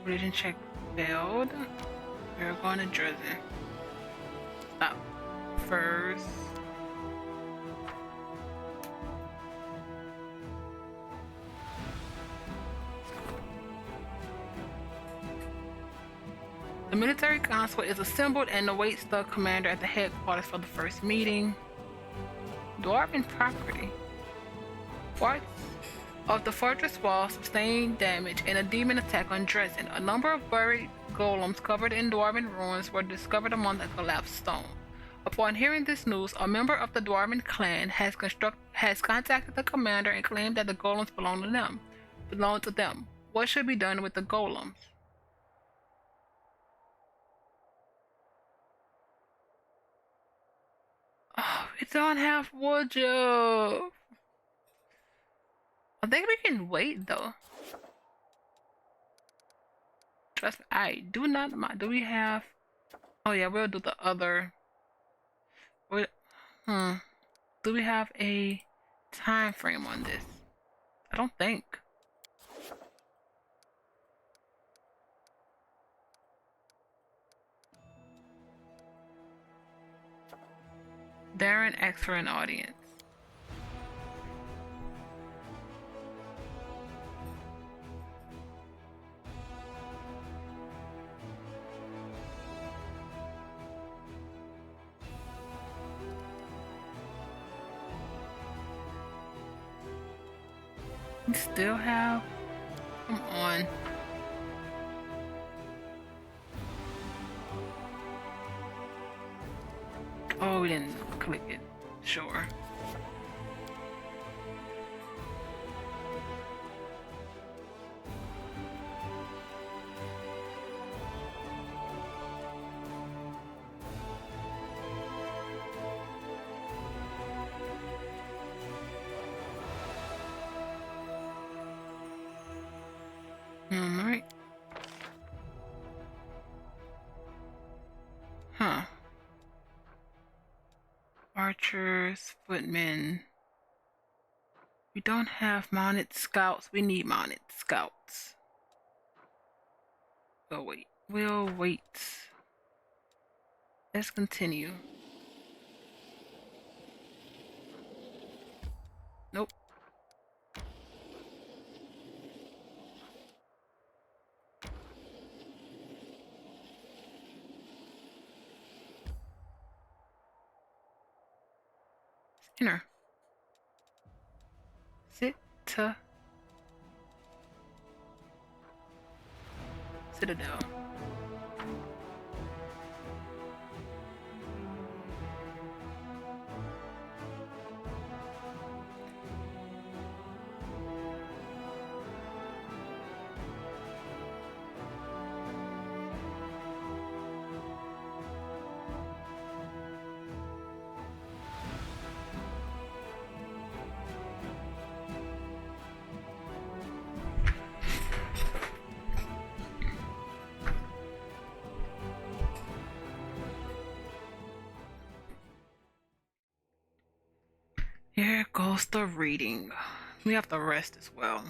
Religion check failed. We're going to Dresden. Stop. First. The military council is assembled and awaits the commander at the headquarters for the first meeting. Dwarven property. Parts of the fortress wall sustained damage in a demon attack on Dresden. A number of buried golems covered in Dwarven ruins were discovered among the collapsed stone. Upon hearing this news, a member of the Dwarven clan has contacted the commander and claimed that the golems belong to them. What should be done with the golems? Oh, we don't have woodchuck. I think we can wait though. Trust me, I do not mind. Do we have? Oh yeah, we'll do the other. Hmm. Do we have a time frame on this? I don't think. Darren asks for an audience. We still have. Come on. Oh, we didn't click it. Sure. Alright. Huh. Archers, footmen. We don't have mounted scouts. We need mounted scouts. We'll wait. We'll wait. Let's continue. Nope. Skinner. Sit to Citadel. Here goes the reading. We have to rest as well.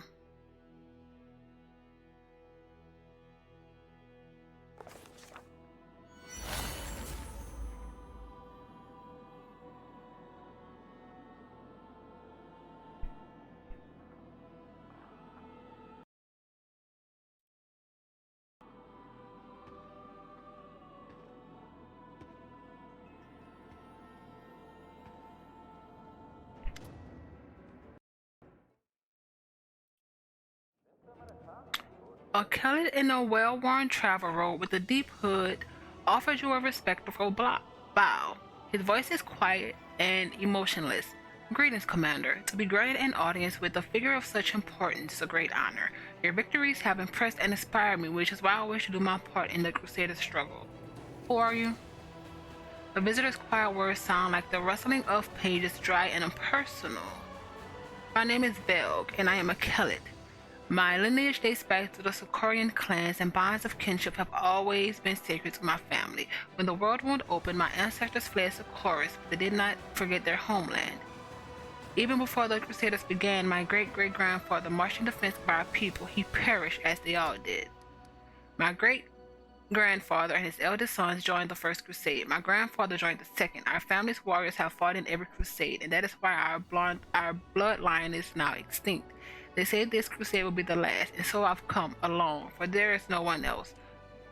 A Kelly in a well-worn travel robe with a deep hood offers you a respectful bow. His voice is quiet and emotionless. Greetings, Commander. To be granted an audience with a figure of such importance is a great honor. Your victories have impressed and inspired me, which is why I wish to do my part in the Crusader struggle. Who are you? The visitor's quiet words sound like the rustling of pages, dry and impersonal. My name is Velg, and I am a Kellet. My lineage dates back to the Sokorian clans, and bonds of kinship have always been sacred to my family. When the world wound open, my ancestors fled Sokoris, but they did not forget their homeland. Even before the Crusaders began, my great-great-grandfather marched in defense of our people. He perished as they all did. My great grandfather and his eldest sons joined the first crusade. My grandfather joined the second. Our family's warriors have fought in every crusade, and that is why our bloodline is now extinct. They say this crusade will be the last, and so I've come alone, for there is no one else.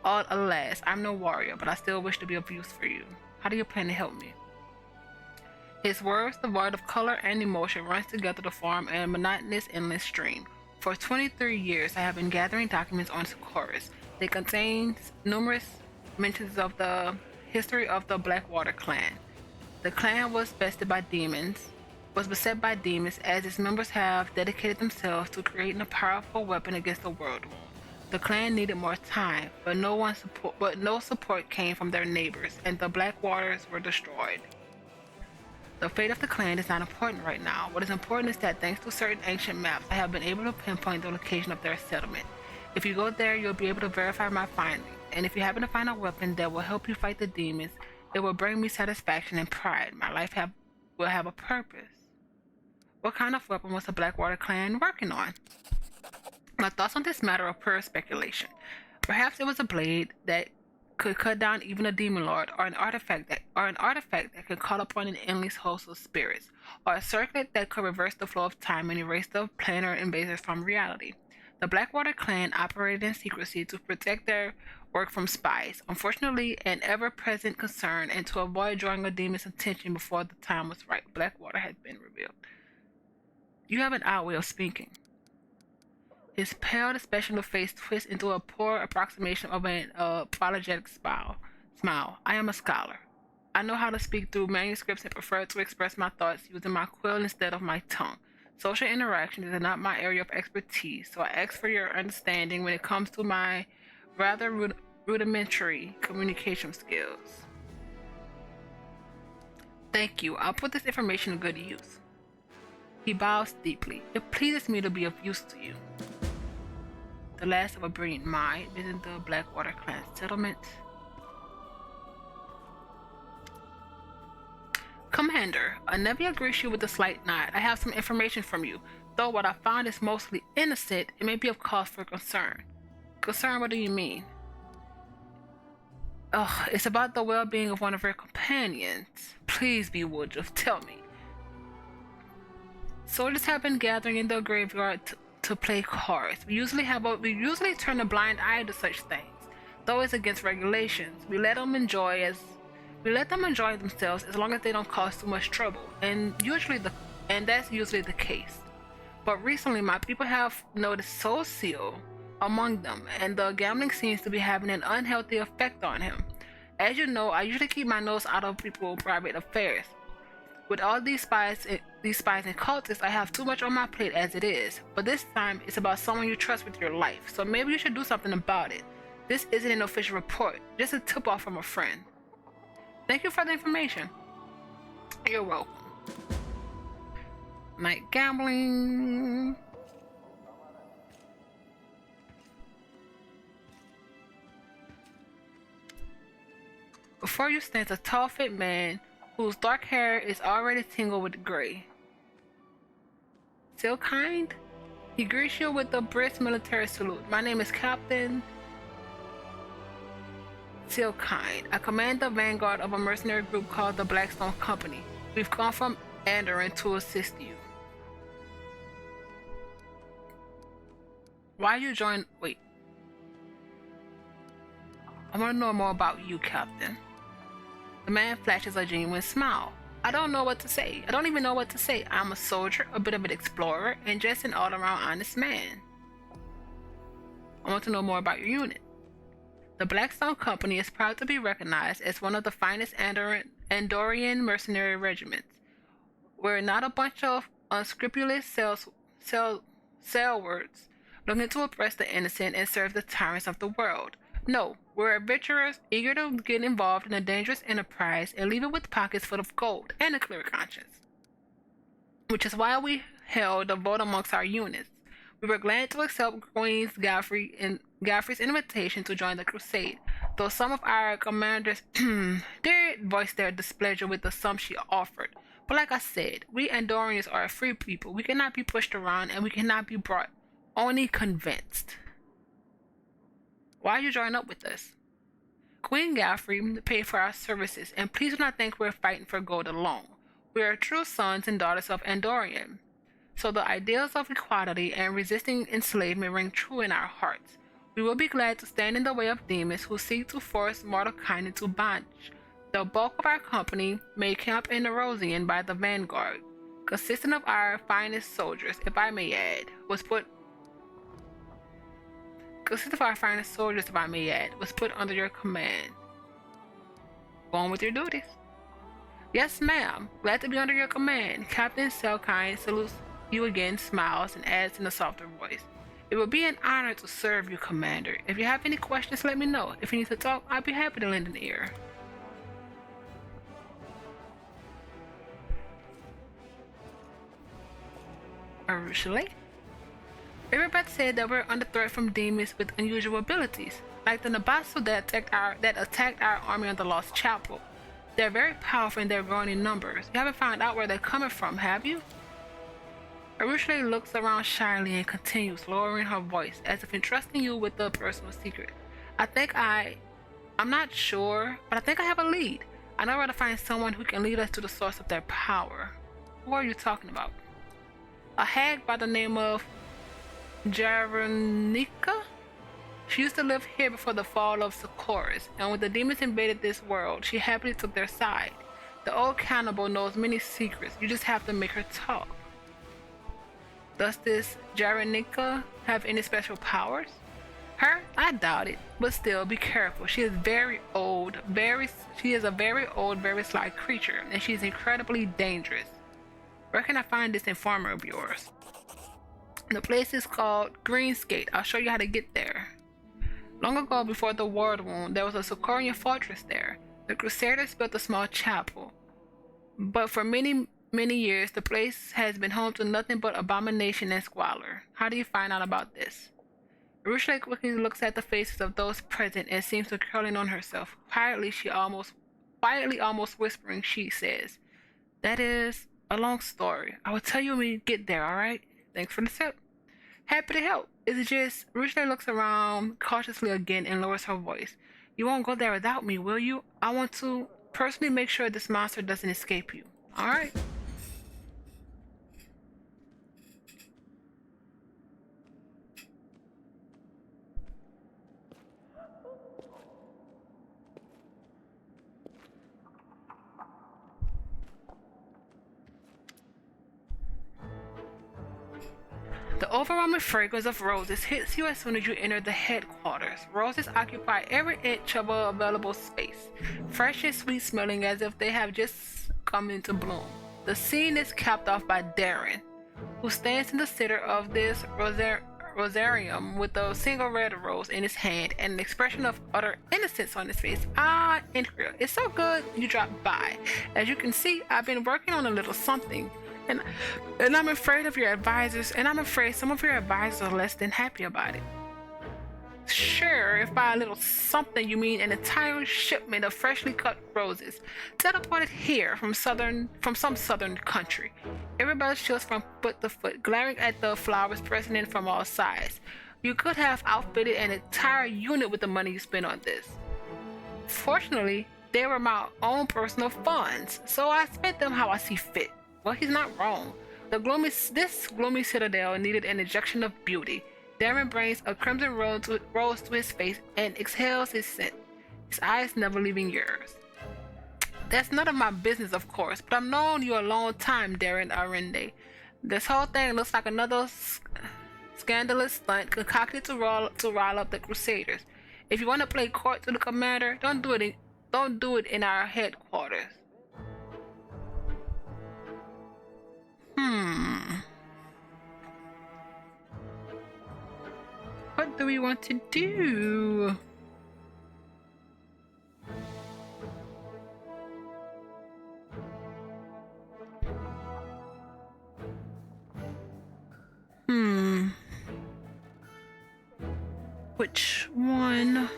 Alas, I'm no warrior, but I still wish to be of use for you. How do you plan to help me? His words, devoid of color and emotion, runs together to form a monotonous, endless stream. For 23 years, I have been gathering documents on Chorus. They contain numerous mentions of the history of the Blackwater clan. The clan was beset by demons, as its members have dedicated themselves to creating a powerful weapon against the world. The clan needed more time, but no support came from their neighbors, and the Blackwaters were destroyed. The fate of the clan is not important right now. What is important is that thanks to certain ancient maps, I have been able to pinpoint the location of their settlement. If you go there, you'll be able to verify my findings, and if you happen to find a weapon that will help you fight the demons, it will bring me satisfaction and pride. My life will have a purpose. What kind of weapon was the Blackwater clan working on? My thoughts on this matter are pure speculation. Perhaps it was a blade that could cut down even a demon lord, or an artifact that could call upon an endless host of spirits, or a circlet that could reverse the flow of time and erase the planar invaders from reality. The Blackwater clan operated in secrecy to protect their work from spies, unfortunately an ever-present concern, and to avoid drawing a demon's attention before the time was right. Blackwater had been revealed. You have an odd way of speaking. His pale, expressionless face twists into a poor approximation of an apologetic smile. I am a scholar. I know how to speak through manuscripts and prefer to express my thoughts using my quill instead of my tongue. Social interaction is not my area of expertise, so I ask for your understanding when it comes to my rather rudimentary communication skills. Thank you. I'll put this information to good use. He bows deeply. It pleases me to be of use to you. The last of a brilliant mind, visit the Blackwater clan settlement. Commander, Anevia greets you with a slight nod. I have some information from you. Though what I found is mostly innocent, it may be of cause for concern. Concern, what do you mean? It's about the well-being of one of your companions. Please be Woodruff, tell me. Soldiers have been gathering in the graveyard to play cards. We usually turn a blind eye to such things, though it's against regulations. We let them enjoy themselves as long as they don't cause too much trouble, and that's usually the case. But recently, my people have noticed Soul Seal among them, and the gambling seems to be having an unhealthy effect on him. As you know, I usually keep my nose out of people's private affairs. With all these spies and cultists, I have too much on my plate as it is. But this time, it's about someone you trust with your life, so maybe you should do something about it. This isn't an official report, just a tip-off from a friend. Thank you for the information. You're welcome. Night gambling. Before you stands a tall, fit man whose dark hair is already tingled with gray. Still kind? He greets you with a brisk military salute. My name is Captain Still kind. I command the vanguard of a mercenary group called the Blackstone Company. We've come from Andoran to assist you. Why you join? Wait. I want to know more about you, Captain. The man flashes a genuine smile. I don't know what to say. I don't even know what to say. I'm a soldier, a bit of an explorer, and just an all-around honest man. I want to know more about your unit. The Blackstone Company is proud to be recognized as one of the finest Andorian mercenary regiments. We're not a bunch of unscrupulous sailwords looking to oppress the innocent and serve the tyrants of the world. No, we're adventurers eager to get involved in a dangerous enterprise and leave it with pockets full of gold and a clear conscience. Which is why we held a vote amongst our units. We were glad to accept Queen Godfrey's invitation to join the crusade, though some of our commanders did voice their displeasure with the sum she offered. But like I said, we Andorians are a free people. We cannot be pushed around and we cannot be brought, only convinced. Why you join up with us? Queen Galfrey paid for our services, and please do not think we're fighting for gold alone. We are true sons and daughters of Andorian. So the ideals of equality and resisting enslavement ring true in our hearts. We will be glad to stand in the way of demons who seek to force mortal kind into bondage. The bulk of our company may camp in the Rosian by the vanguard, consisting of our finest soldiers, if I may add, was put under your command. Go on with your duties. Yes, ma'am. Glad to be under your command. Captain Selkine salutes you again, smiles, and adds in a softer voice. It will be an honor to serve you, Commander. If you have any questions, let me know. If you need to talk, I'll be happy to lend an ear. Usually. Everybody said that we're under threat from demons with unusual abilities, like the Nabasu that attacked our army on the Lost Chapel. They're very powerful and they're growing in numbers. You haven't found out where they're coming from, have you? Arusha looks around shyly and continues, lowering her voice, as if entrusting you with a personal secret. I'm not sure, but I think I have a lead. I know where to find someone who can lead us to the source of their power. Who are you talking about? A hag by the name of Jaronica? She used to live here before the fall of Socorus, and when the demons invaded this world, she happily took their side. The old cannibal knows many secrets. You just have to make her talk. Does this Jaronica have any special powers? Her? I doubt it, but still, be careful. She is a very old, very sly creature, and she's incredibly dangerous. Where can I find this informer of yours? The place is called Greensgate. I'll show you how to get there. Long ago, before the World Wound, there was a Socorian fortress there. The Crusaders built a small chapel. But for many years, the place has been home to nothing but abomination and squalor. How do you find out about this? Arusha quickly looks at the faces of those present and seems to curl in on herself. Quietly, almost whispering, she says, "That is a long story. I will tell you when we get there, alright? Thanks for the tip." Happy to help. It's just, Arusha looks around cautiously again and lowers her voice. You won't go there without me, will you? I want to personally make sure this monster doesn't escape you. Alright? The overwhelming fragrance of roses hits you as soon as you enter the headquarters. Roses occupy every inch of available space, fresh and sweet smelling as if they have just come into bloom. The scene is capped off by Darren, who stands in the center of this rosarium with a single red rose in his hand and an expression of utter innocence on his face. Ah, Incria, it's so good you dropped by. As you can see, I've been working on a little something. And I'm afraid of your advisors, and I'm afraid some of your advisors are less than happy about it. Sure, if by a little something you mean an entire shipment of freshly cut roses, teleported here from some southern country. Everybody chills from foot to foot, glaring at the flowers pressing in from all sides. You could have outfitted an entire unit with the money you spent on this. Fortunately, they were my own personal funds, so I spent them how I see fit. Well, he's not wrong. This gloomy citadel needed an injection of beauty. Darren brings a crimson rose to his face and exhales his scent, his eyes never leaving yours. That's none of my business, of course, but I've known you a long time, Darren Arende. This whole thing looks like another scandalous stunt concocted to rile up the Crusaders. If you want to play court to the commander, don't do it in our headquarters. What do we want to do? Which one?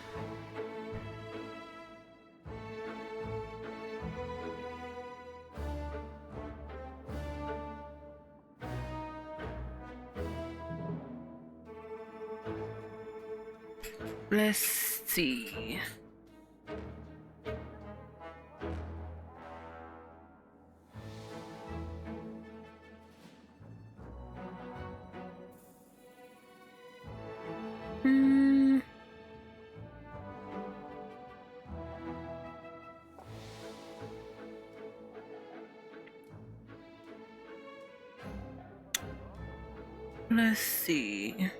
Let's see. Let's see.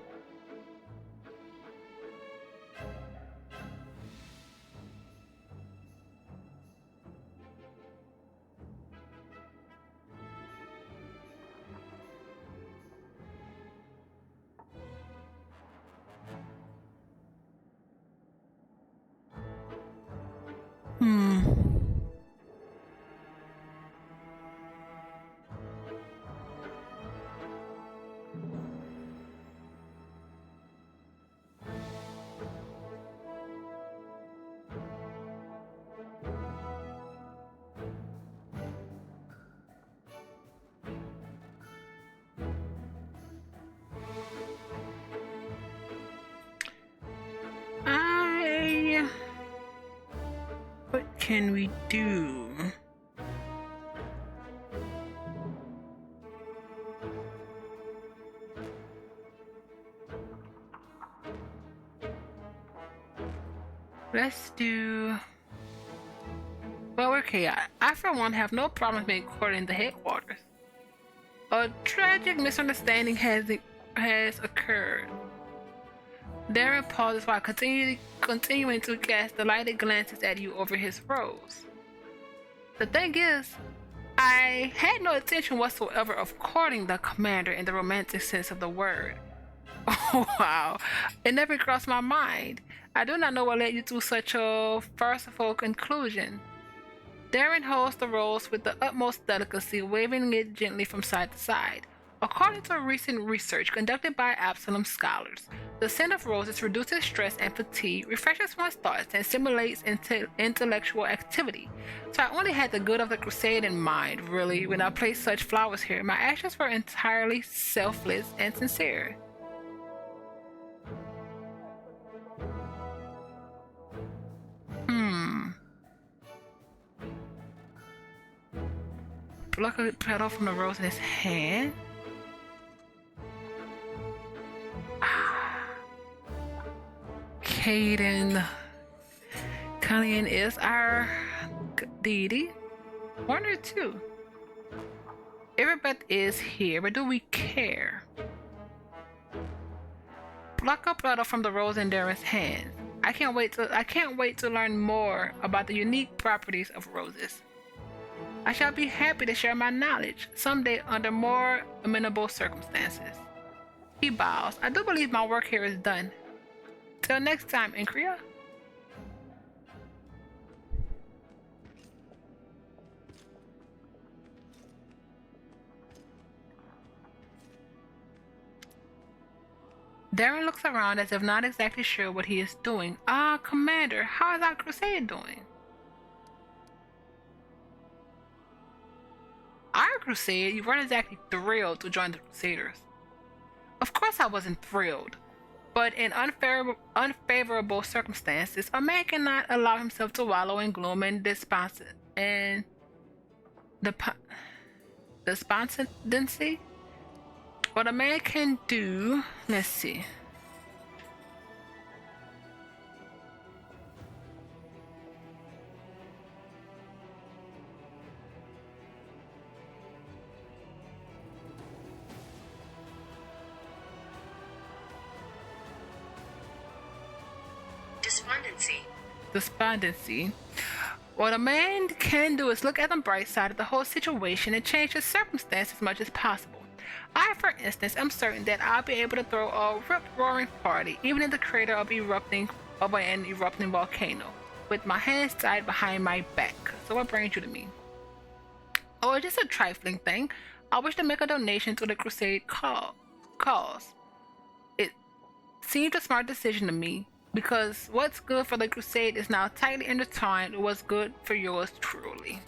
What can we do? Let's do... Well, okay, I for one have no problem being caught in the headquarters. A tragic misunderstanding has occurred. Darren pauses while continuing to cast delighted glances at you over his rose. The thing is, I had no intention whatsoever of courting the commander in the romantic sense of the word. Oh wow, it never crossed my mind. I do not know what led you to such a farcical conclusion. Darren holds the rose with the utmost delicacy, waving it gently from side to side. According to recent research conducted by Absalom scholars, the scent of roses reduces stress and fatigue, refreshes one's thoughts, and stimulates intellectual activity. So I only had the good of the crusade in mind, really, when I placed such flowers here. My actions were entirely selfless and sincere. Pluck a petal from the rose in his hand. Caden. Cullion is our deity. One or two. Everybody is here, but do we care? Pluck a petal from the rose in Darren's hand. I can't wait to learn more about the unique properties of roses. I shall be happy to share my knowledge someday under more amenable circumstances. He bows. I do believe my work here is done. Till next time, Incria. Darren looks around as if not exactly sure what he is doing. Commander, how is our crusade doing? Our crusade? You weren't exactly thrilled to join the Crusaders. Of course I wasn't thrilled. But in unfavorable circumstances, a man cannot allow himself to wallow in gloom and despondency. What a man can do, let's see. Despondency. What a man can do is look at the bright side of the whole situation and change his circumstances as much as possible. I, for instance, am certain that I'll be able to throw a rip-roaring party, even in the crater of an erupting volcano, with my hands tied behind my back. So what brings you to me? Oh, it's just a trifling thing. I wish to make a donation to the crusade cause. It seemed a smart decision to me, because what's good for the crusade is now tightly intertwined with what's good for yours truly.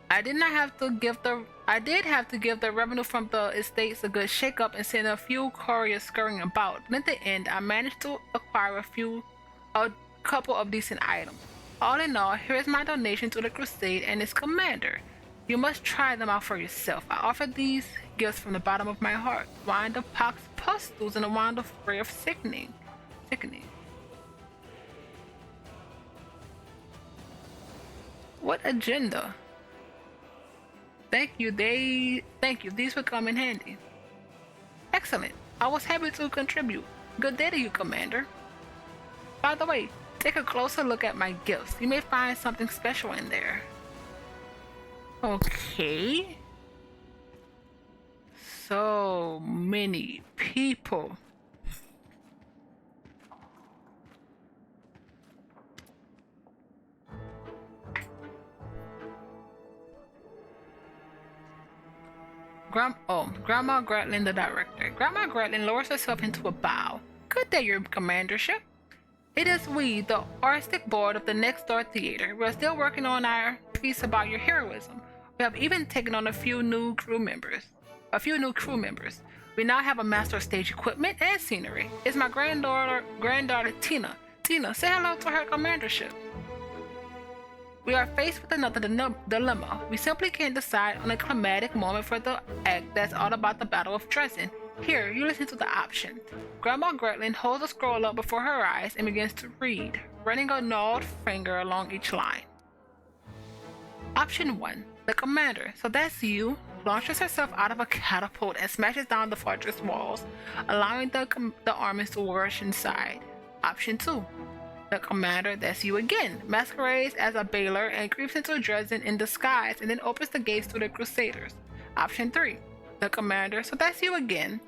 I did not have to give the I did have to give the revenue from the estates a good shake up and send a few couriers scurrying about. But in the end, I managed to acquire a couple of decent items. All in all, here is my donation to the crusade and its commander. You must try them out for yourself. I offer these gifts from the bottom of my heart. Wand of pox pustules and a wand of ray of sickening. What agenda? Thank you. These will come in handy. Excellent. I was happy to contribute. Good day to you, Commander. By the way, take a closer look at my gifts. You may find something special in there. Okay. So many people. Grandma Gratlin, the director. Grandma Gratlin lowers herself into a bow. Good day, your commandership. It is we, the artistic board of the Next Door Theater. We are still working on our piece about your heroism. We have even taken on a few new crew members. We now have a master of stage equipment and scenery. It's my granddaughter Tina. Tina, say hello to her commandership. We are faced with another dilemma. We simply can't decide on a climatic moment for the act that's all about the Battle of Dresden. Here, you listen to the option. Grandma Gretlin holds a scroll up before her eyes and begins to read, running a gnawed finger along each line. Option 1. The commander, so that's you, launches herself out of a catapult and smashes down the fortress walls, allowing the armies to rush inside. Option 2. The commander, that's you again, masquerades as a bailer and creeps into Dresden in disguise and then opens the gates to the Crusaders. Option 3. The commander, so that's you again,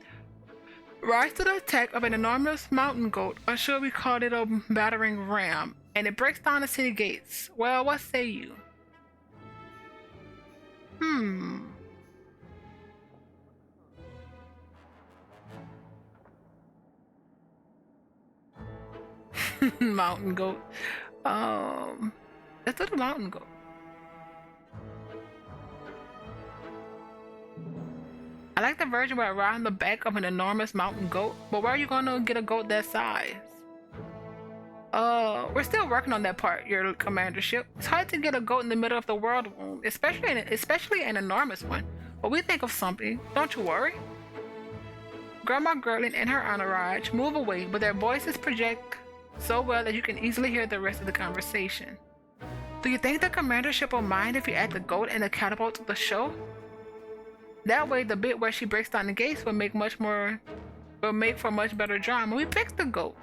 rides to the attack of an enormous mountain goat, or should we call it a battering ram, and it breaks down the city gates. Well, what say you? Mountain goat. Let's do the mountain goat. I like the version where I ride on the back of an enormous mountain goat, but where are you gonna get a goat that size? We're still working on that part, your commandership. It's hard to get a goat in the middle of the world, especially an enormous one. But we think of something, don't you worry. Grandma Gerlin and her entourage move away, but their voices project so well that you can easily hear the rest of the conversation. Do you think the commandership will mind if you add the goat and the catapult to the show? That way, the bit where she breaks down the gates will make for much better drama. We picked the goat.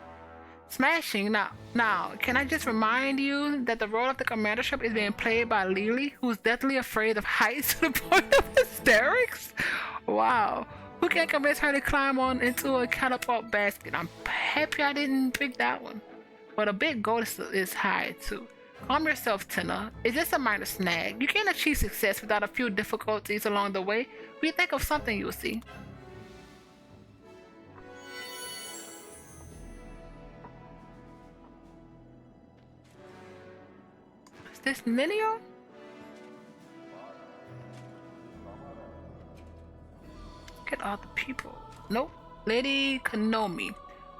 Smashing. Now, can I just remind you that the role of the commandership is being played by Lily, who's deathly afraid of heights to the point of hysterics? Wow. Who can't convince her to climb on into a catapult basket? I'm happy I didn't pick that one. But a big goal is high too. Calm yourself, Tina. It's just a minor snag. You can't achieve success without a few difficulties along the way. We think of something, you'll see. Is this linear? Get all the people. Nope. Lady Kanomi.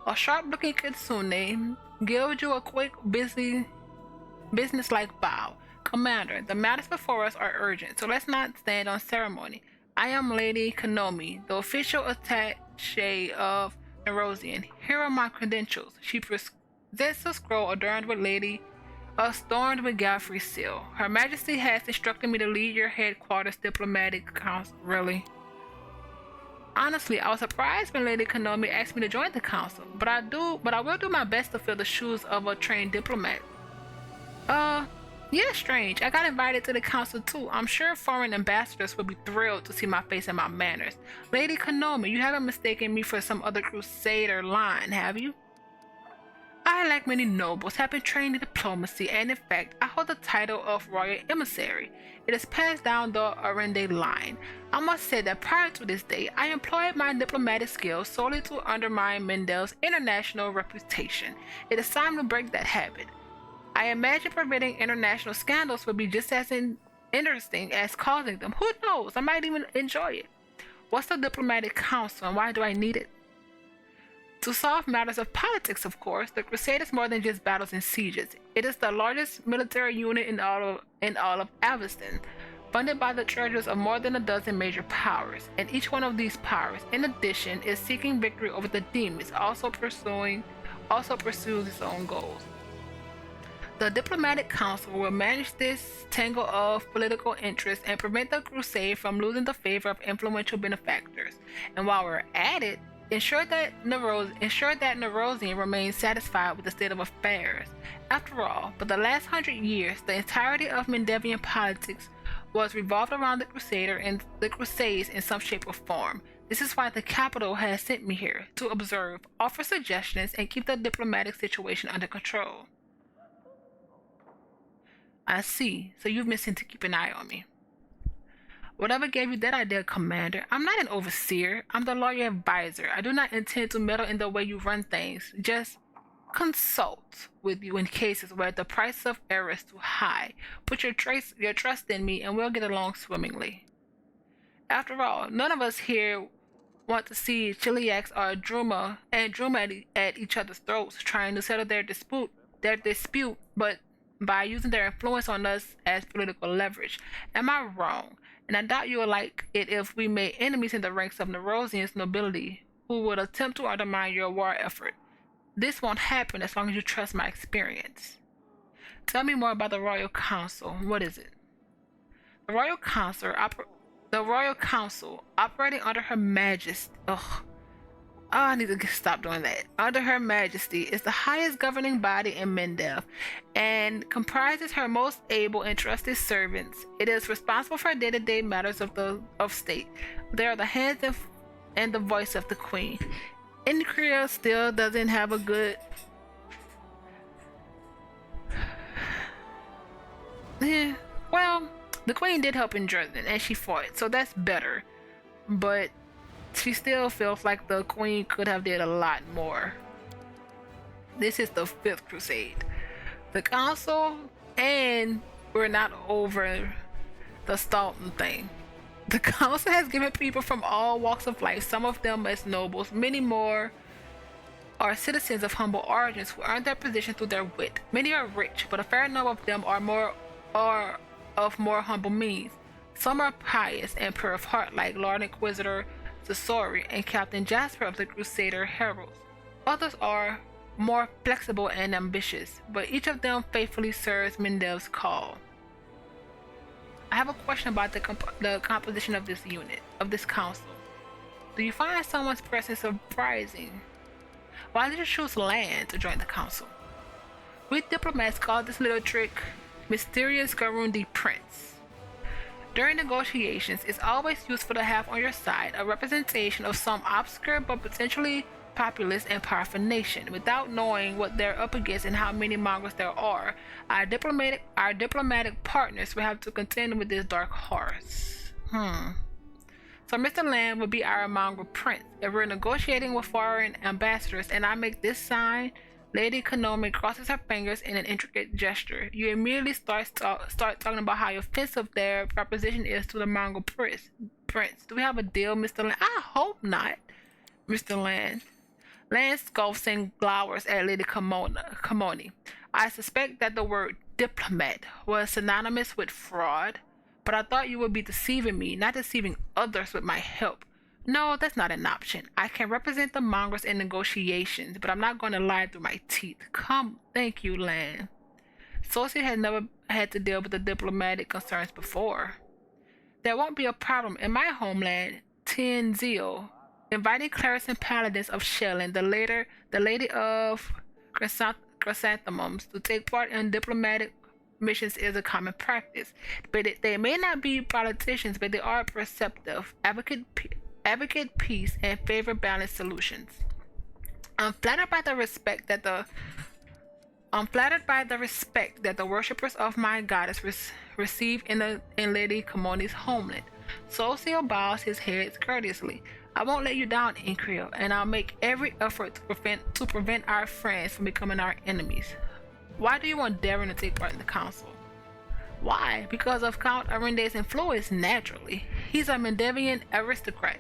A sharp-looking kitsune gives you a quick, business-like bow. Commander, the matters before us are urgent, so let's not stand on ceremony. I am Lady Kanomi, the official attaché of Nerosian. Here are my credentials. She presents a scroll adorned with Godfrey's seal. Her Majesty has instructed me to lead your headquarters diplomatic council. Really? Honestly, I was surprised when Lady Kanomi asked me to join the council, but I will do my best to fill the shoes of a trained diplomat. Yeah, strange. I got invited to the council too. I'm sure foreign ambassadors would be thrilled to see my face and my manners. Lady Kanomi, you haven't mistaken me for some other crusader line, have you? I, like many nobles, have been trained in diplomacy, and in fact, I hold the title of royal emissary. It is passed down the Arende line. I must say that prior to this day, I employed my diplomatic skills solely to undermine Mendel's international reputation. It is time to break that habit. I imagine preventing international scandals would be just as interesting as causing them. Who knows? I might even enjoy it. What's the diplomatic council and why do I need it? To solve matters of politics, of course. The Crusade is more than just battles and sieges. It is the largest military unit in all of Aveston, funded by the treasures of more than a dozen major powers, and each one of these powers, in addition, is seeking victory over the demons, also pursues its own goals. The Diplomatic Council will manage this tangle of political interests and prevent the Crusade from losing the favor of influential benefactors. And while we're at it, ensure that Nerosian remains satisfied with the state of affairs. After all, for the last 100 years, the entirety of Mendevian politics was revolved around the Crusader and the Crusades in some shape or form. This is why the capital has sent me here, to observe, offer suggestions, and keep the diplomatic situation under control. I see. So you've been sent to keep an eye on me. Whatever gave you that idea, Commander? I'm not an overseer. I'm the lawyer advisor. I do not intend to meddle in the way you run things. Just consult with you in cases where the price of error is too high. Put your trust in me and we'll get along swimmingly. After all, none of us here want to see Chiliax or Druma at each other's throats trying to settle their dispute, but by using their influence on us as political leverage. Am I wrong? And I doubt you will like it if we made enemies in the ranks of Nerosian's nobility who would attempt to undermine your war effort. This won't happen as long as you trust my experience. Tell me more about the Royal Council. What is it? The Royal Council, operating under Her Majesty. I need to stop doing that. Under Her Majesty is the highest governing body in Mendev and comprises her most able and trusted servants. It is responsible for day-to-day matters of state. They are the hands and the voice of the Queen. Incria still doesn't have a good... well, the Queen did help in Dresden and she fought, so that's better. But she still feels like the Queen could have did a lot more. This is the 5th Crusade. The Council, and we're not over the Stalton thing. The Council has given people from all walks of life, some of them as nobles, many more are citizens of humble origins who earned their position through their wit. Many are rich, but a fair number of them are of more humble means. Some are pious and pure of heart, like Lord Inquisitor Sasori and Captain Jasper of the Crusader Heralds. Others are more flexible and ambitious, but each of them faithfully serves Mendev's call. I have a question about the composition of this unit, of this council. Do you find someone's presence surprising? Why did you choose land to join the council? We diplomats call this little trick Mysterious Garundi Prince. During negotiations, it's always useful to have on your side a representation of some obscure but potentially populous and powerful nation. Without knowing what they're up against and how many mongrels there are, our diplomatic partners will have to contend with this dark horse. So Mr. Land will be our mongrel prince. If we're negotiating with foreign ambassadors and I make this sign, Lady Konami crosses her fingers in an intricate gesture. You immediately start talking about how offensive their proposition is to the mongrel prince. Do we have a deal, Mr. Land? I hope not, Mr. Land. Land scoffs and glowers at Lady Komoni. I suspect that the word diplomat was synonymous with fraud, but I thought you would be deceiving me, not deceiving others with my help. No, that's not an option. I can represent the mongrels in negotiations, but I'm not going to lie through my teeth. Thank you, Lan. Sophie has never had to deal with the diplomatic concerns before. There won't be a problem in my homeland, Tianzio. Inviting clerics and paladins of Shellin, the Lady of Chrysanthemums, to take part in diplomatic missions is a common practice. But they may not be politicians, but they are perceptive, advocate peace, and favor balanced solutions. I'm flattered by the respect that the worshippers of my goddess receive in Lady Komoni's homeland. Socio bows his head courteously. I won't let you down, Incria, and I'll make every effort to prevent our friends from becoming our enemies. Why do you want Darren to take part in the council? Why? Because of Count Arende's influence naturally. He's a Mendevian aristocrat.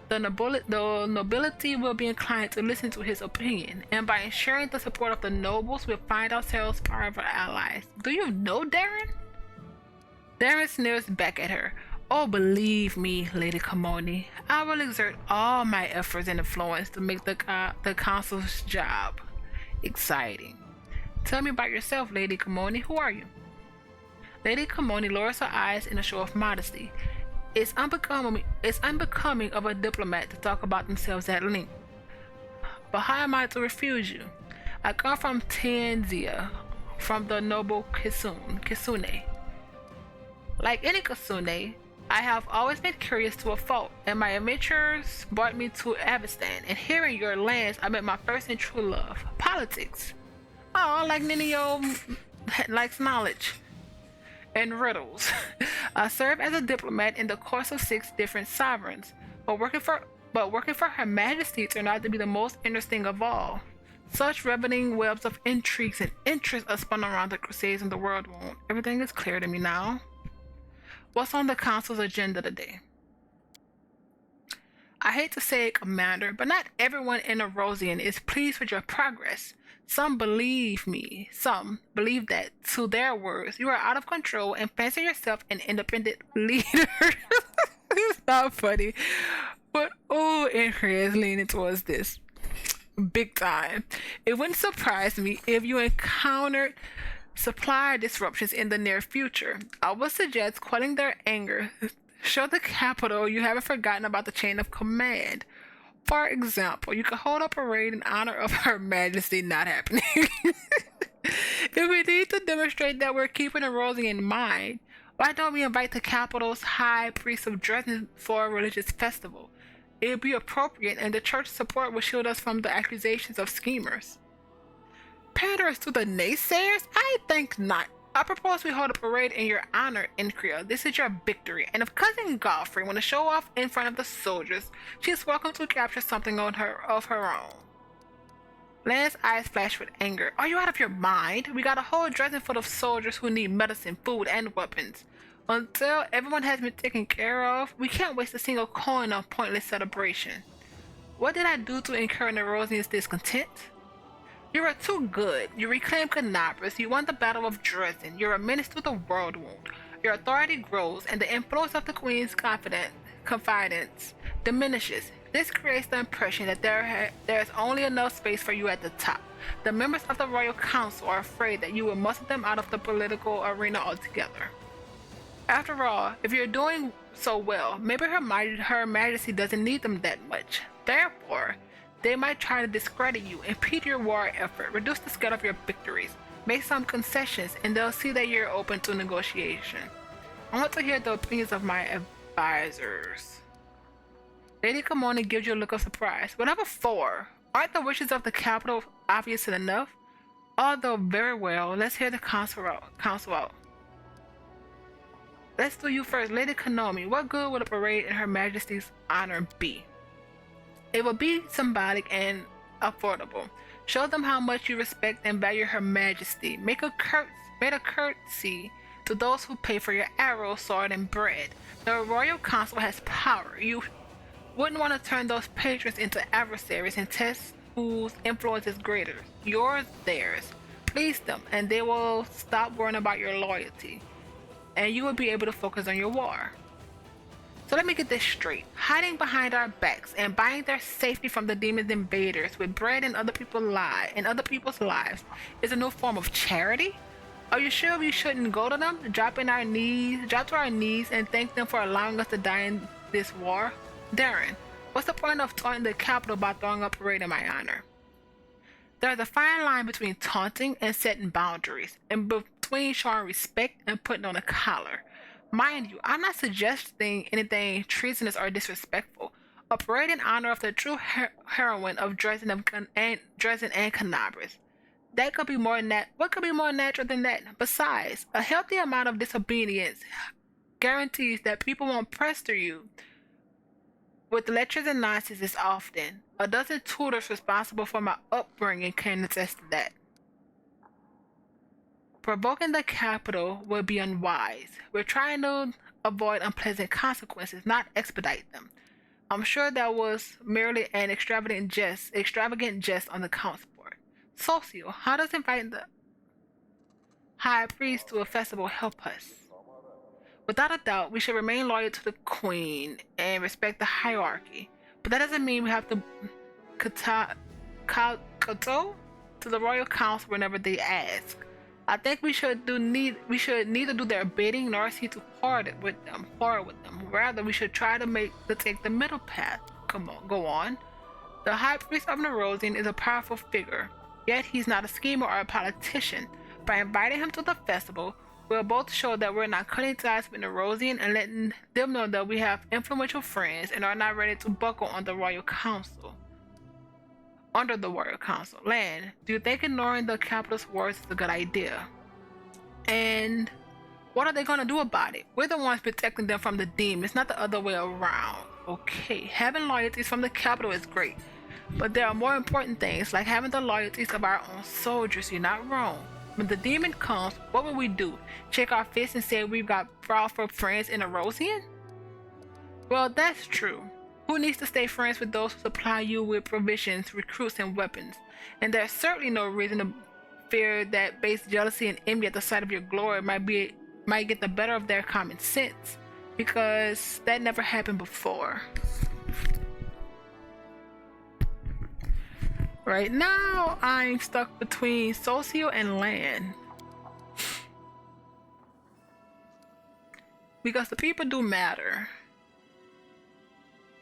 The nobility will be inclined to listen to his opinion, and by ensuring the support of the nobles, we'll find ourselves part of our allies. Do you know Darren? Darren sneers back at her. Oh, believe me, Lady Kamoni, I will exert all my efforts and influence to make the council's job exciting. Tell me about yourself, Lady Kamoni. Who are you? Lady Kamoni lowers her eyes in a show of modesty. It's unbecoming of a diplomat to talk about themselves at length. But how am I to refuse you? I come from Tanzia, from the noble Kisune. Like any Kisune, I have always been curious to a fault, and my adventures brought me to Avestan, and here in your lands I met my first and true love, politics. Oh, like Ninio likes knowledge and riddles. I served as a diplomat in the course of 6 different sovereigns, but working for Her Majesty turned out to be the most interesting of all. Such riveting webs of intrigues and interest are spun around the Crusades and the World Wound. Everything is clear to me now. What's on the council's agenda today? I hate to say it, Commander, but not everyone in Erosian is pleased with your progress. Some believe that, to their words, you are out of control and fancy yourself an independent leader. It's not funny. But Incria is leaning towards this. Big time. It wouldn't surprise me if you encountered supply disruptions in the near future. I would suggest quelling their anger. Show the capital you haven't forgotten about the chain of command. For example, you could hold a parade in honor of Her Majesty not happening. If we need to demonstrate that we're keeping Erosian in mind, why don't we invite the capital's high priest of Dresden for a religious festival? It would be appropriate, and the church support will shield us from the accusations of schemers. Panders to the naysayers? I think not. I propose we hold a parade in your honor, Incria. This is your victory, and if Cousin Godfrey want to show off in front of the soldiers, she is welcome to capture something of her own. Lance's eyes flash with anger. Are you out of your mind? We got a whole Dresden full of soldiers who need medicine, food, and weapons. Until everyone has been taken care of, we can't waste a single coin on pointless celebration. What did I do to incur Nerosian's discontent? You are too good. You reclaimed Canabras. You won the Battle of Dresden. You're a menace to the world wound. Your authority grows, and the influence of the Queen's confidence diminishes. This creates the impression that there is only enough space for you at the top. The members of the Royal Council are afraid that you will muscle them out of the political arena altogether. After all, if you're doing so well, maybe Her Majesty doesn't need them that much. Therefore, they might try to discredit you, impede your war effort, reduce the scale of your victories, make some concessions, and they'll see that you're open to negotiation. I want to hear the opinions of my advisors. Lady Kamoni gives you a look of surprise. What number 4? Aren't the wishes of the capital obvious enough? Although very well, let's hear the council out. Let's do you first, Lady Konomi. What good would a parade in Her Majesty's honor be? It will be symbolic and affordable. Show them how much you respect and value Her Majesty. Make a courtesy to those who pay for your arrow, sword, and bread. The Royal Council has power. You wouldn't want to turn those patrons into adversaries and test whose influence is greater. Yours, theirs. Please them, and they will stop worrying about your loyalty, and you will be able to focus on your war. So let me get this straight. Hiding behind our backs and buying their safety from the demon's invaders with bread and other people's lives is a new form of charity? Are you sure we shouldn't go to them, drop to our knees and thank them for allowing us to die in this war? Darren, what's the point of taunting the capital by throwing a parade in my honor? There's a fine line between taunting and setting boundaries, and between showing respect and putting on a collar. Mind you, I'm not suggesting anything treasonous or disrespectful. A parade in honor of the true heroine of Dresden and Canabras. What could be more natural than that? Besides, a healthy amount of disobedience guarantees that people won't pester you with lectures and nonsense as often. A dozen tutors responsible for my upbringing can attest to that. Provoking the capital would be unwise. We're trying to avoid unpleasant consequences, not expedite them. I'm sure that was merely an extravagant jest on the count's part. Socio, how does inviting the high priest to a festival help us? Without a doubt, we should remain loyal to the queen and respect the hierarchy. But that doesn't mean we have to kowtow to the royal council whenever they ask. I think we should neither do their bidding nor seek to quarrel with them. Rather, we should try to take the middle path. Come on, go on. The High Priest of Nerosian is a powerful figure, yet he's not a schemer or a politician. By inviting him to the festival, we'll both show that we're not cutting ties with Nerosian and letting them know that we have influential friends and are not ready to buckle on the royal council. Under the royal council. Lan, do you think ignoring the capital's words is a good idea? And what are they gonna do about it? We're the ones protecting them from the demons, not the other way around. Okay, having loyalties from the capital is great, but there are more important things, like having the loyalties of our own soldiers. You're not wrong. When the demon comes, what will we do? Shake our fists and say we've got powerful friends in Erosian? Well, that's true. Who needs to stay friends with those who supply you with provisions, recruits, and weapons? And there's certainly no reason to fear that base jealousy and envy at the sight of your glory might get the better of their common sense, because that never happened before. Right now, I'm stuck between Socio and Lan. Because the people do matter.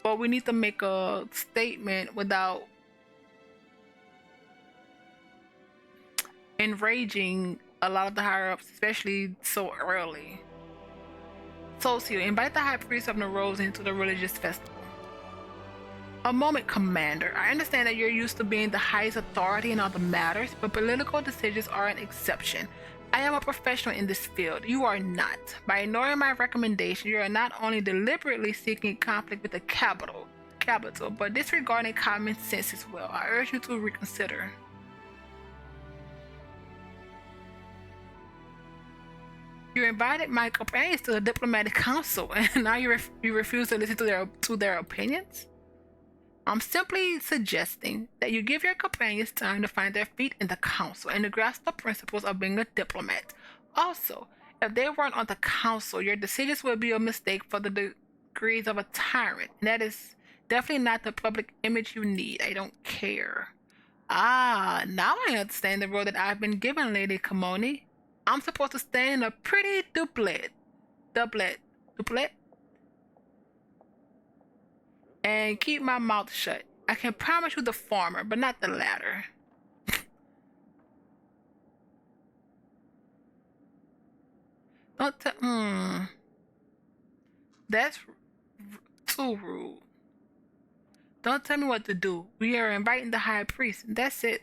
But we need to make a statement without enraging a lot of the higher ups, especially so early. Socio, invite the High Priest of Nerosian to the religious festival. A moment, Commander. I understand that you're used to being the highest authority in all the matters, but political decisions are an exception. I am a professional in this field. You are not. By ignoring my recommendation, you are not only deliberately seeking conflict with the capital, but disregarding common sense as well. I urge you to reconsider. You invited my companions to the diplomatic council, and now you refuse to listen to their opinions? I'm simply suggesting that you give your companions time to find their feet in the council and to grasp the principles of being a diplomat. Also, if they weren't on the council, your decisions would be a mistake for the degrees of a tyrant. And that is definitely not the public image you need. I don't care. Ah, now I understand the role that I've been given, Lady Kimoni. I'm supposed to stay in a pretty doublet, and keep my mouth shut. I can promise you the former, but not the latter. Don't That's too rude. Don't tell me what to do. We are inviting the High Priest. That's it.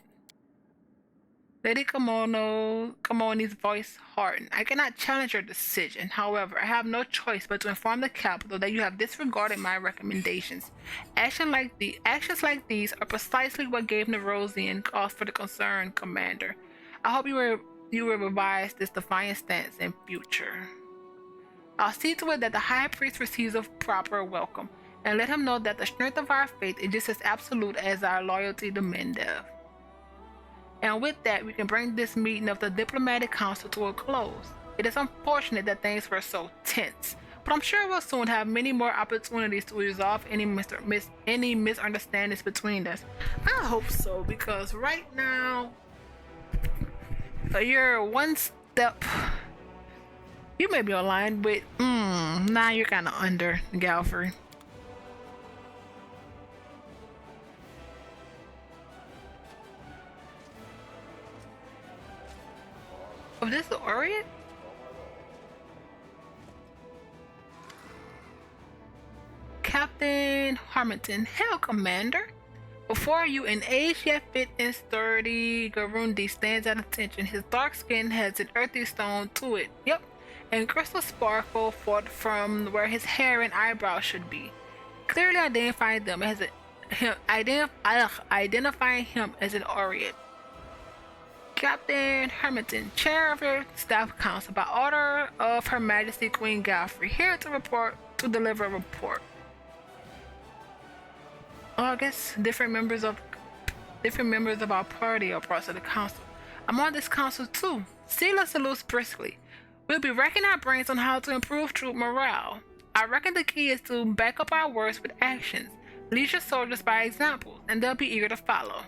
Lady Kimoni's voice hardened. I cannot challenge your decision. However, I have no choice but to inform the capital that you have disregarded my recommendations. Actions like these are precisely what gave Nerosian cause for the concern, Commander. I hope you will revise this defiant stance in future. I'll see to it that the High Priest receives a proper welcome, and let him know that the strength of our faith is just as absolute as our loyalty to Mendev. And with that, we can bring this meeting of the Diplomatic Council to a close. It is unfortunate that things were so tense, but I'm sure we'll soon have many more opportunities to resolve any misunderstandings between us. I hope so, because right now, you're one step. You may be online with, now you're kind of under, Galfrey. Oh, this is the Orient? Captain Harmington, hail, Commander. Before you, an aged yet fit and sturdy Garundi stands at attention. His dark skin has an earthy stone to it. Yep, and crystal sparkle forth from where his hair and eyebrows should be. Clearly identifying him as an Orient. Captain Hermiton, chair of your staff council, by order of Her Majesty Queen Godfrey, here to deliver a report. Oh, I guess different members of our party are parts of the council. I'm on this council too. Sela salutes briskly. We'll be racking our brains on how to improve troop morale. I reckon the key is to back up our words with actions. Lead your soldiers by example, and they'll be eager to follow.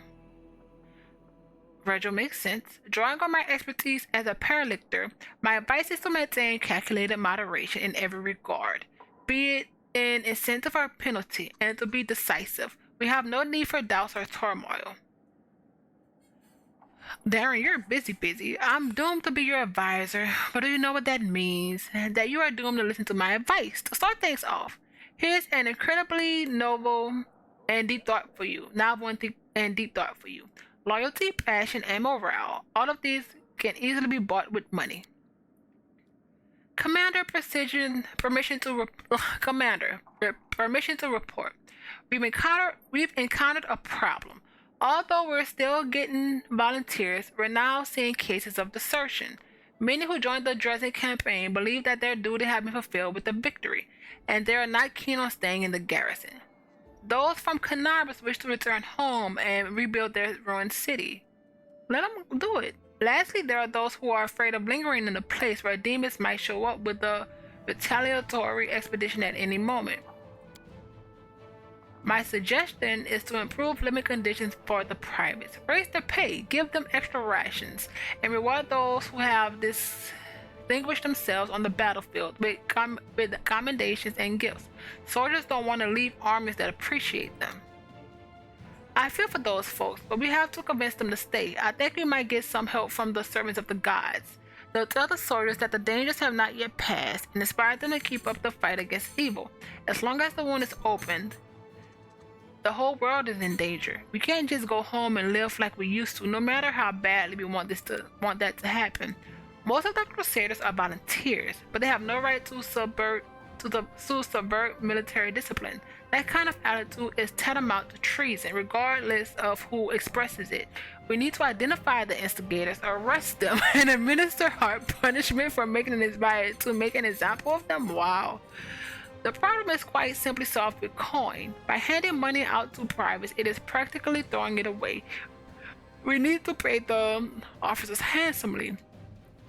Virgil makes sense. Drawing on my expertise as a paralictor, my advice is to maintain calculated moderation in every regard, be it in incentive or penalty, and to be decisive. We have no need for doubts or turmoil. Darren, you're busy. I'm doomed to be your advisor, but do you know what that means? That you are doomed to listen to my advice. To start things off, here's an incredibly novel and deep thought for you. Loyalty, passion, and morale. All of these can easily be bought with money. Commander, permission to report. We've encountered a problem. Although we're still getting volunteers, we're now seeing cases of desertion. Many who joined the Dresden campaign believe that their duty has been fulfilled with the victory, and they are not keen on staying in the garrison. Those from Cannabis wish to return home and rebuild their ruined city. Let them do it. Lastly, there are those who are afraid of lingering in a place where demons might show up with a retaliatory expedition at any moment. My suggestion is to improve living conditions for the privates. Raise their pay, give them extra rations, and reward those who have distinguished themselves on the battlefield with commendations and gifts. Soldiers don't want to leave armies that appreciate them. I feel for those folks, but we have to convince them to stay. I think we might get some help from the servants of the gods. They'll tell the soldiers that the dangers have not yet passed and inspire them to keep up the fight against evil. As long as the wound is opened, the whole world is in danger. We can't just go home and live like we used to, no matter how badly we want that to happen. Most of the Crusaders are volunteers, but they have no right to subvert military discipline. That kind of attitude is tantamount to treason, regardless of who expresses it. We need to identify the instigators, arrest them, and administer hard punishment for making an example of them. Wow. The problem is quite simply solved with coin. By handing money out to privates, it is practically throwing it away. We need to pay the officers handsomely.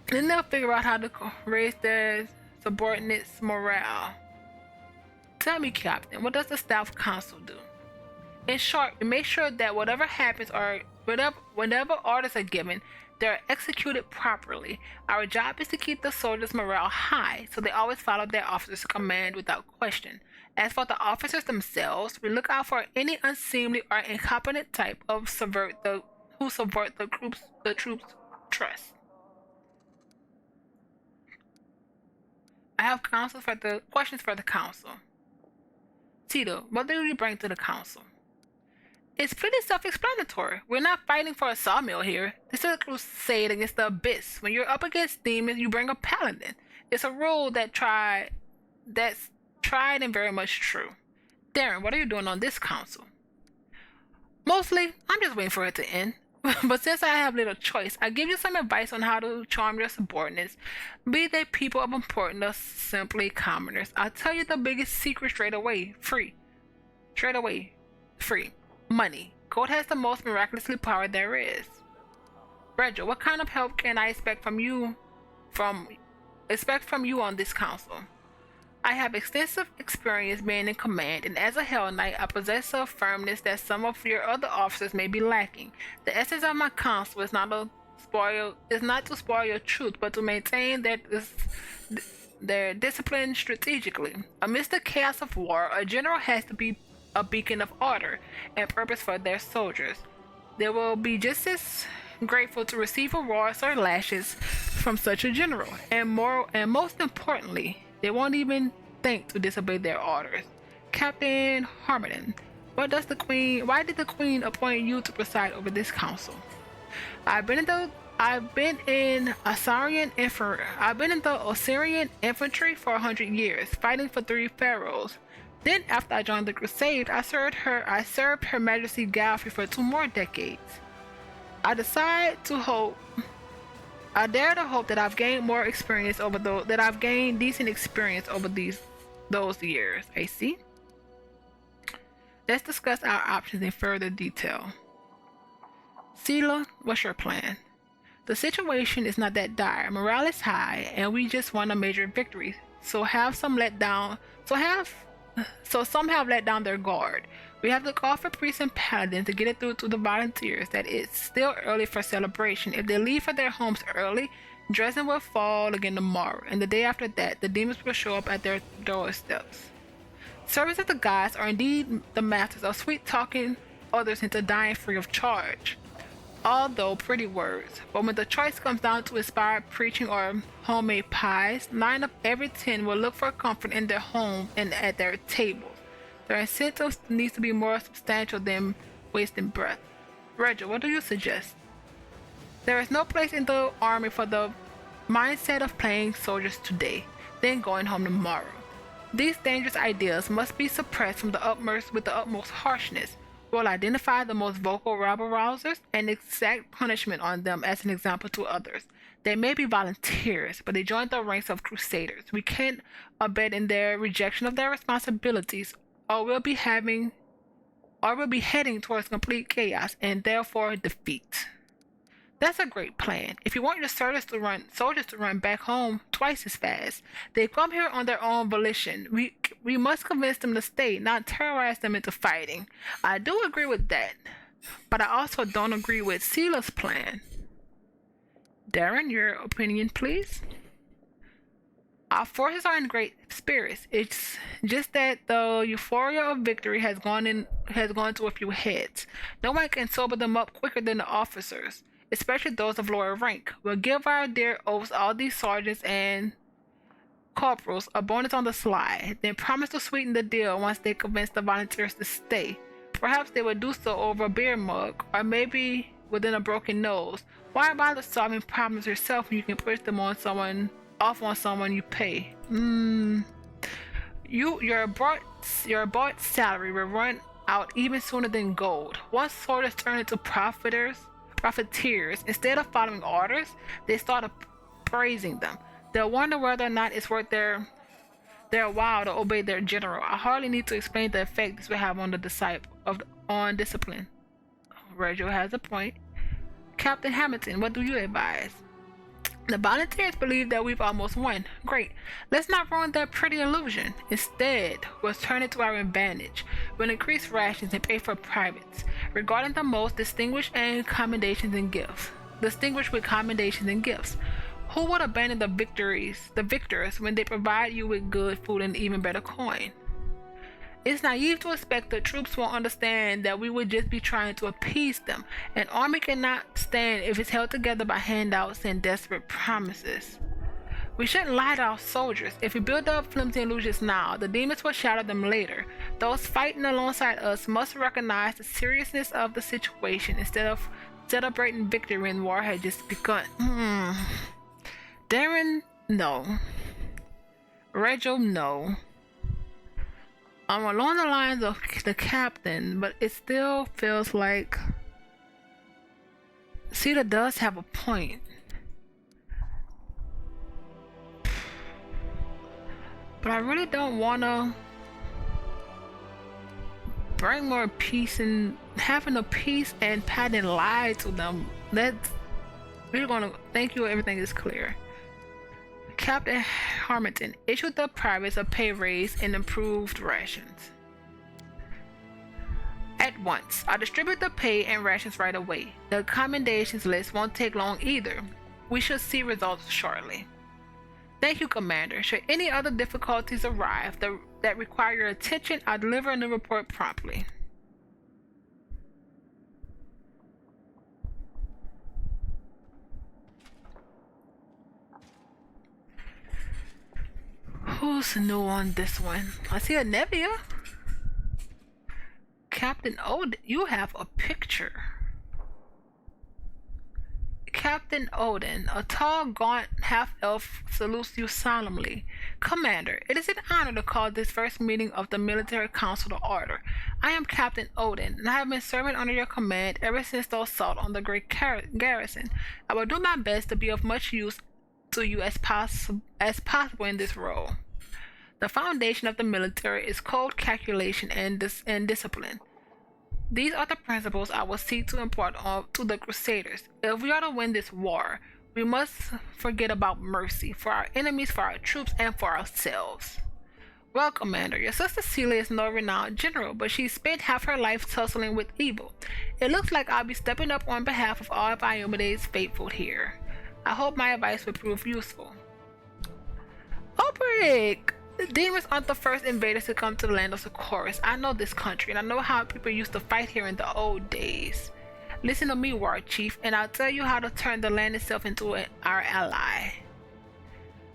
Then they'll figure out how to raise their subordinates' morale. Tell me, Captain, what does the staff council do? In short, we make sure that whatever happens or whenever orders are given, they're executed properly. Our job is to keep the soldiers' morale high, so they always follow their officers' command without question. As for the officers themselves, we look out for any unseemly or incompetent type of who subvert the troops' trust. I have questions for the council. Tito, what do you bring to the council? It's pretty self-explanatory. We're not fighting for a sawmill here. This is a crusade against the abyss. When you're up against demons, you bring a paladin. It's a rule that's tried and very much true. Darren, what are you doing on this council? Mostly, I'm just waiting for it to end. But since I have little choice, I give you some advice on how to charm your subordinates, be they people of importance or simply commoners. I'll tell you the biggest secret straight away, free. Money. Gold has the most miraculously power there is. Rachel, what kind of help can I expect from you on this council? I have extensive experience being in command, and as a Hell Knight, I possess a firmness that some of your other officers may be lacking. The essence of my council is not to spoil your truth, but to maintain their discipline strategically. Amidst the chaos of war, a general has to be a beacon of order and purpose for their soldiers. They will be just as grateful to receive awards or lashes from such a general, and most importantly, they won't even think to disobey their orders. Captain Harmon, why did the Queen appoint you to preside over this council? I've been in the Osirian infantry for 100 years, fighting for 3 pharaohs. Then, after I joined the Crusade, I served Her Majesty Godfrey for 2 more decades. I decide to hope. I dare to hope that I've gained more experience over that I've gained decent experience over those years. I see. Let's discuss our options in further detail. Sela, what's your plan? The situation is not that dire. Morale is high, and we just won a major victory. So some have let down their guard. We have to call for priests and paladins to get it through to the volunteers that it's still early for celebration. If they leave for their homes early, Dresden will fall again tomorrow, and the day after that, the demons will show up at their doorsteps. Servants of the gods are indeed the masters of sweet-talking others into dying free of charge. Although pretty words, but when the choice comes down to inspired preaching or homemade pies, 9 of every 10 will look for comfort in their home and at their tables. Their incentives needs to be more substantial than wasting breath. Regil, what do you suggest? There is no place in the army for the mindset of playing soldiers today, then going home tomorrow. These dangerous ideas must be suppressed with the utmost harshness. We'll identify the most vocal rabble-rousers and exact punishment on them as an example to others. They may be volunteers, but they joined the ranks of crusaders. We can't abet in their rejection of their responsibilities, or we'll be heading towards complete chaos and therefore defeat. That's a great plan. If you want your soldiers to run back home twice as fast, they come here on their own volition. We must convince them to stay, not terrorize them into fighting. I do agree with that, but I also don't agree with Sela's plan. Darren, your opinion, please. Our forces are in great spirits. It's just that the euphoria of victory has gone to a few heads. No one can sober them up quicker than the officers, especially those of lower rank. We'll give our dear oaths, all these sergeants and corporals, a bonus on the sly, then promise to sweeten the deal once they convince the volunteers to stay. Perhaps they would do so over a beer mug, or maybe within a broken nose. Why bother solving problems yourself when you can push them off on someone you pay? Your bought salary will run out even sooner than gold. Once soldiers turn into profiteers, instead of following orders, they start praising them. They'll wonder whether or not it's worth their while to obey their general. I hardly need to explain the effect this will have on on discipline. Regil has a point. Captain Hamilton, what do you advise? The volunteers believe that we've almost won. Great. Let's not ruin that pretty illusion. Instead, we'll turn it to our advantage. We'll increase rations and pay for privates, regarding the most distinguished with commendations and gifts. Who would abandon the victors when they provide you with good food and even better coin? It's naive to expect the troops will understand that we would just be trying to appease them. An army cannot stand if it's held together by handouts and desperate promises. We shouldn't lie to our soldiers. If we build up flimsy illusions now, the demons will shatter them later. Those fighting alongside us must recognize the seriousness of the situation instead of celebrating victory when war had just begun. Darren, no. Regil, no. I'm along the lines of the captain, but it still feels like Sela does have a point. But I really don't want to bring more peace and having a peace and Patton lie to them. We're going to thank you. Everything is clear. Captain Harmington issued the privates a pay raise and improved rations. At once, I'll distribute the pay and rations right away. The commendations list won't take long either. We should see results shortly. Thank you, Commander. Should any other difficulties arrive that require your attention, I'll deliver a new report promptly. Who's new on this one? I see a Nevia. Captain Odin, you have a picture. Captain Odin, a tall, gaunt half-elf, salutes you solemnly. Commander, it is an honor to call this first meeting of the Military Council to order. I am Captain Odin, and I have been serving under your command ever since the assault on the great garrison. I will do my best to be of much use to you as possible in this role. The foundation of the military is code calculation and discipline. These are the principles I will seek to impart to the Crusaders. If we are to win this war, we must forget about mercy for our enemies, for our troops, and for ourselves. Well, Commander, your sister Celia is no renowned general, but she spent half her life tussling with evil. It looks like I'll be stepping up on behalf of all of Iomede's faithful here. I hope my advice will prove useful. Obrick! The demons aren't the first invaders to come to the land of Socorus. I know this country, and I know how people used to fight here in the old days. Listen to me, War Chief, and I'll tell you how to turn the land itself into our ally.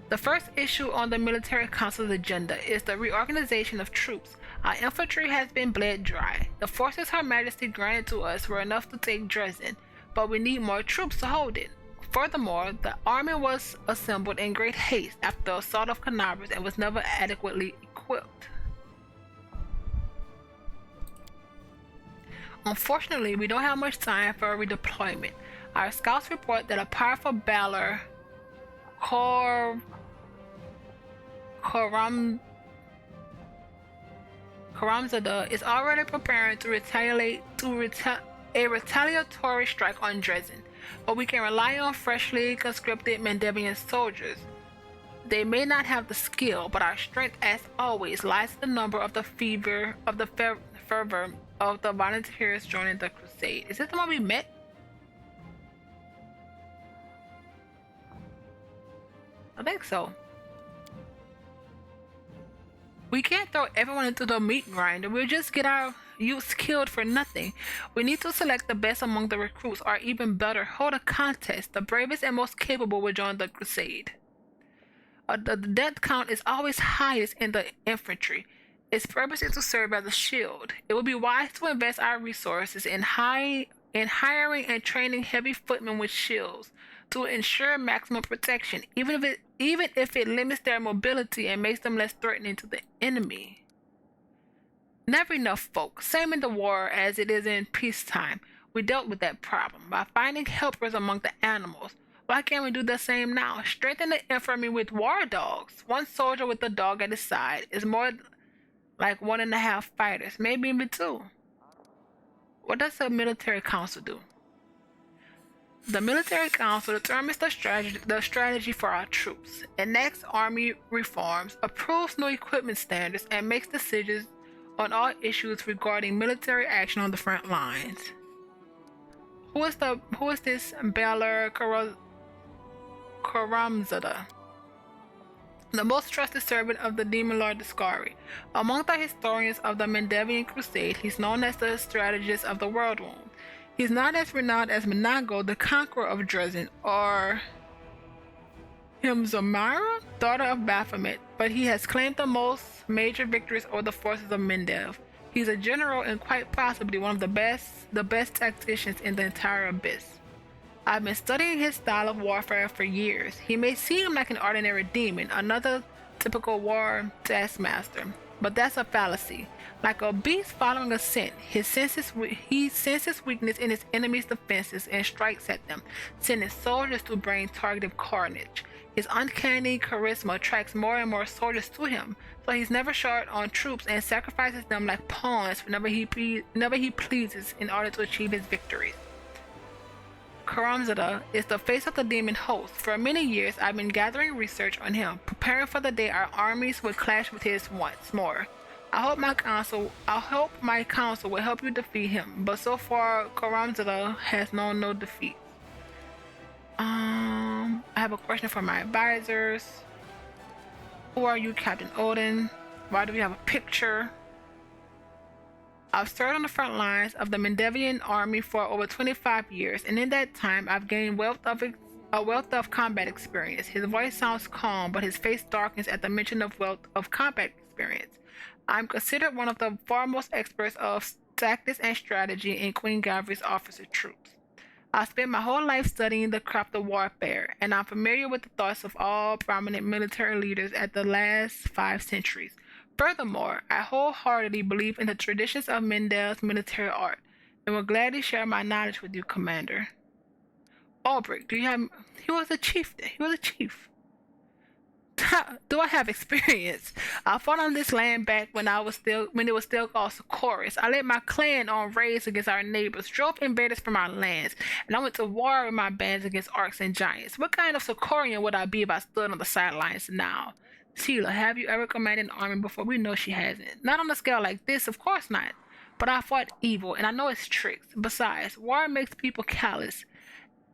The first issue on the Military Council's agenda is the reorganization of troops. Our infantry has been bled dry. The forces Her Majesty granted to us were enough to take Dresden, but we need more troops to hold it. Furthermore, the army was assembled in great haste after the assault of Canabras and was never adequately equipped. Unfortunately, we don't have much time for a redeployment. Our scouts report that a powerful Balor, Karamzada, is already preparing to a retaliatory strike on Dresden, but we can rely on freshly conscripted Mendevian soldiers. They may not have the skill, but our strength, as always, lies in the number of the fervor of the volunteers joining the crusade. Is this the one we met? I think so. We can't throw everyone into the meat grinder. We'll just get our youths killed for nothing. We need to select the best among the recruits, or even better, hold a contest. The bravest and most capable will join the crusade. The death count is always highest in the infantry. Its purpose is to serve as a shield. It would be wise to invest our resources in hiring and training heavy footmen with shields to ensure maximum protection, even if it limits their mobility and makes them less threatening to the enemy. Never enough folk. Same in the war as it is in peacetime. We dealt with that problem by finding helpers among the animals. Why can't we do the same now? Strengthen the infantry with war dogs. One soldier with a dog at his side is more like 1.5 fighters, maybe even 2. What does the military council do? The military council determines the strategy for our troops, enacts army reforms, approves new equipment standards, and makes decisions on all issues regarding military action on the front lines. Who is this Balor Karamzada? The most trusted servant of the demon lord Discari. Among the historians of the Mendevian Crusade, he's known as the strategist of the World Womb. He's not as renowned as Menago, the conqueror of Dresden, or Himzamara, daughter of Baphomet, but he has claimed the most major victories over the forces of Mendev. He's a general and quite possibly one of the best tacticians in the entire Abyss. I've been studying his style of warfare for years. He may seem like an ordinary demon, another typical war taskmaster, but that's a fallacy. Like a beast following a scent, he senses weakness in his enemy's defenses and strikes at them, sending soldiers to bring targeted carnage. His uncanny charisma attracts more and more soldiers to him, so he's never short on troops and sacrifices them like pawns whenever he pleases in order to achieve his victories. Karamzada is the face of the demon host. For many years, I've been gathering research on him, preparing for the day our armies would clash with his once more. I hope my council will help you defeat him, but so far, Karamzada has known no defeat. I have a question for my advisors. Who are you, Captain Odin? Why do we have a picture? I've served on the front lines of the Mendevian army for over 25 years, and in that time, I've gained a wealth of combat experience. His voice sounds calm, but his face darkens at the mention of wealth of combat experience. I'm considered one of the foremost experts of tactics and strategy in Queen Gavri's officer troops. I spent my whole life studying the craft of warfare, and I'm familiar with the thoughts of all prominent military leaders at the last 5 centuries. Furthermore, I wholeheartedly believe in the traditions of Mendel's military art, and will gladly share my knowledge with you, Commander. Albrecht, do you have... He was a chief. He was a chief. Do I have experience? I fought on this land back when it was still called Socorus. I led my clan on raids against our neighbors, drove invaders from our lands, and I went to war with my bands against orcs and giants. What kind of Socorian would I be if I stood on the sidelines now? Sheila, have you ever commanded an army before? We know she hasn't. Not on a scale like this, of course not. But I fought evil, and I know its tricks. Besides, war makes people callous,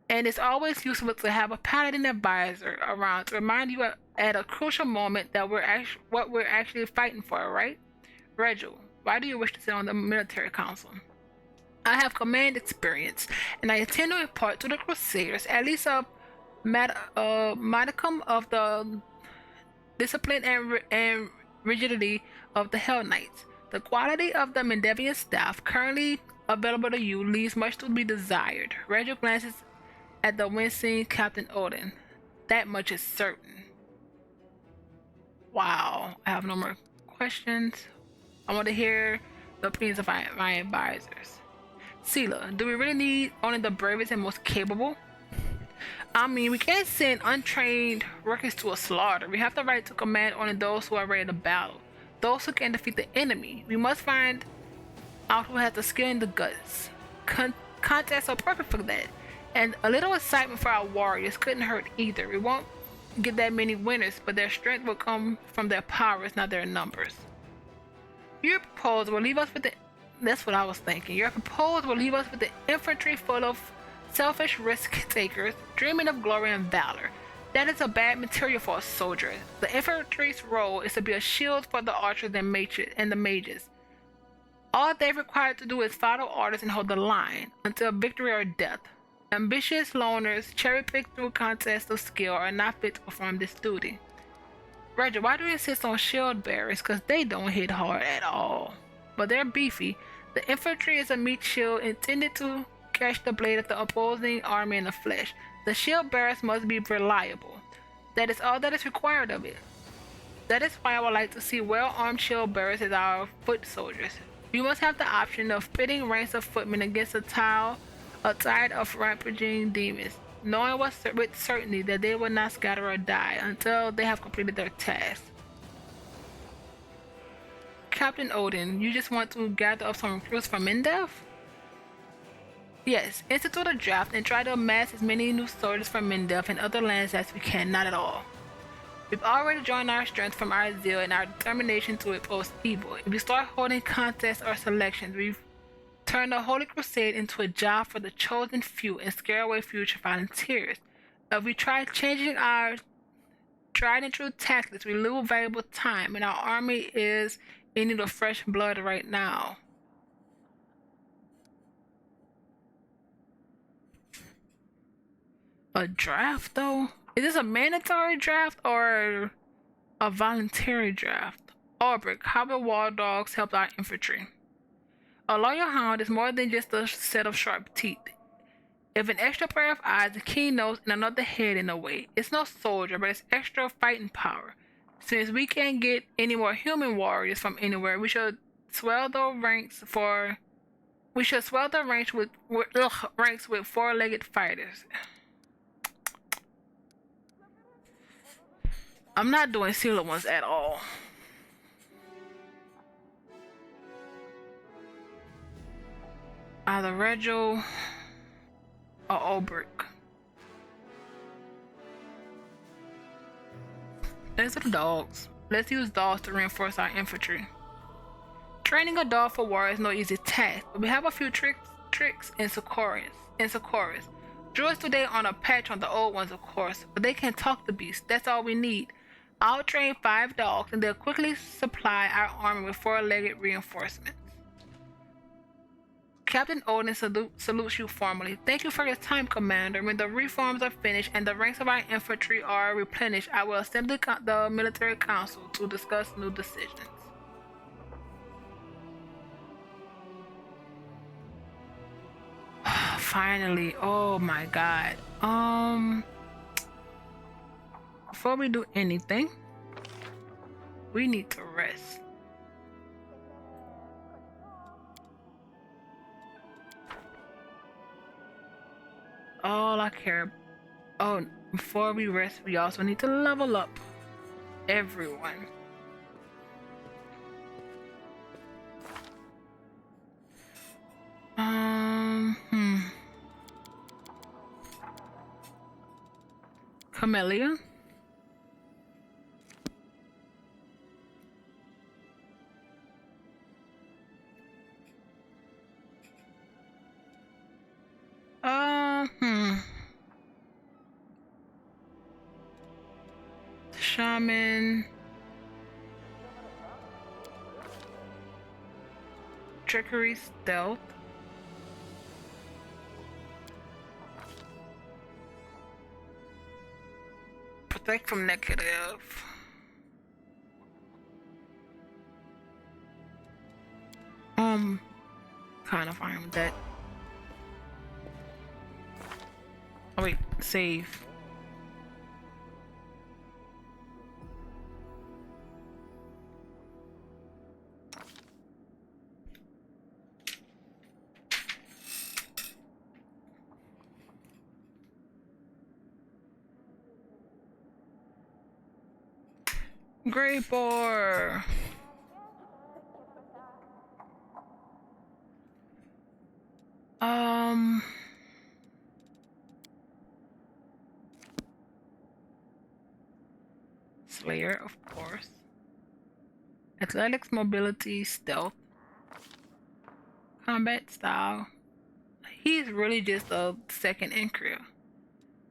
and it's always useful to have a paladin advisor around to remind you at a crucial moment that what we're actually fighting for, right? Regil, why do you wish to sit on the military council? I have command experience, and I intend to impart to the Crusaders at least a modicum of the discipline and rigidity of the Hell Knights. The quality of the Mendevian staff currently available to you leaves much to be desired. Regil glances at the wincing Captain Odin. That much is certain. Wow, I have no more questions. I want to hear the opinions of my advisors. Sela, do we really need only the bravest and most capable? I mean, we can't send untrained workers to a slaughter. We have the right to command only those who are ready to battle, those who can defeat the enemy. We must find out who has the skill and the guts. Contests are perfect for that. And a little excitement for our warriors couldn't hurt either. We won't get that many winners, but their strength will come from their powers, not their numbers. Your proposal will leave us with the... That's what I was thinking. Your proposal will leave us with the infantry full of selfish risk takers, dreaming of glory and valor. That is a bad material for a soldier. The infantry's role is to be a shield for the archers and the mages. All they're required to do is follow orders and hold the line until victory or death. Ambitious loners, cherry-picked through contests of skill, are not fit to perform this duty. Roger, why do you insist on shield bearers? Because they don't hit hard at all. But they're beefy. The infantry is a meat shield intended to catch the blade of the opposing army in the flesh. The shield bearers must be reliable. That is all that is required of it. That is why I would like to see well-armed shield bearers as our foot soldiers. We must have the option of pitting ranks of footmen against a tide of rampaging demons, knowing with certainty that they will not scatter or die until they have completed their task. Captain Odin, you just want to gather up some recruits from Mendev? Yes, institute a draft and try to amass as many new soldiers from Mendev and other lands as we can, not at all. We've already drawn our strength from our zeal and our determination to oppose evil. If we start holding contests or selections, we've turned the Holy Crusade into a job for the chosen few and scare away future volunteers. If we try changing our tried and true tactics, we lose valuable time, and our army is in need of fresh blood right now. A draft, though? Is this a mandatory draft or a voluntary draft? Albrecht, how will wall dogs help our infantry? A loyal hound is more than just a set of sharp teeth. If an extra pair of eyes, a keen nose, and another head in the way, it's no soldier, but it's extra fighting power. Since we can't get any more human warriors from anywhere, we should swell the ranks with four-legged fighters. I'm not doing Sela ones at all. Either Regil or Albrecht. Let's do the dogs. Let's use dogs to reinforce our infantry. Training a dog for war is no easy task, but we have a few tricks in Socorus. Druids today on a patch on the old ones, of course, but they can talk to beasts. That's all we need. I'll train 5 dogs, and they'll quickly supply our army with 4-legged reinforcements. Captain Odin salutes you formally. Thank you for your time, Commander. When the reforms are finished and the ranks of our infantry are replenished, I will assemble the military council to discuss new decisions. Finally. Oh my god. Before we do anything, we need to rest. all I care. Oh, before we rest, we also need to level up everyone. Camellia. Shaman. Trickery, stealth. Protect from negative. Kind of fine with that. Oh wait, save. Great boar. Slayer, of course. Athletics, mobility, stealth, combat style. He's really just a second Incria,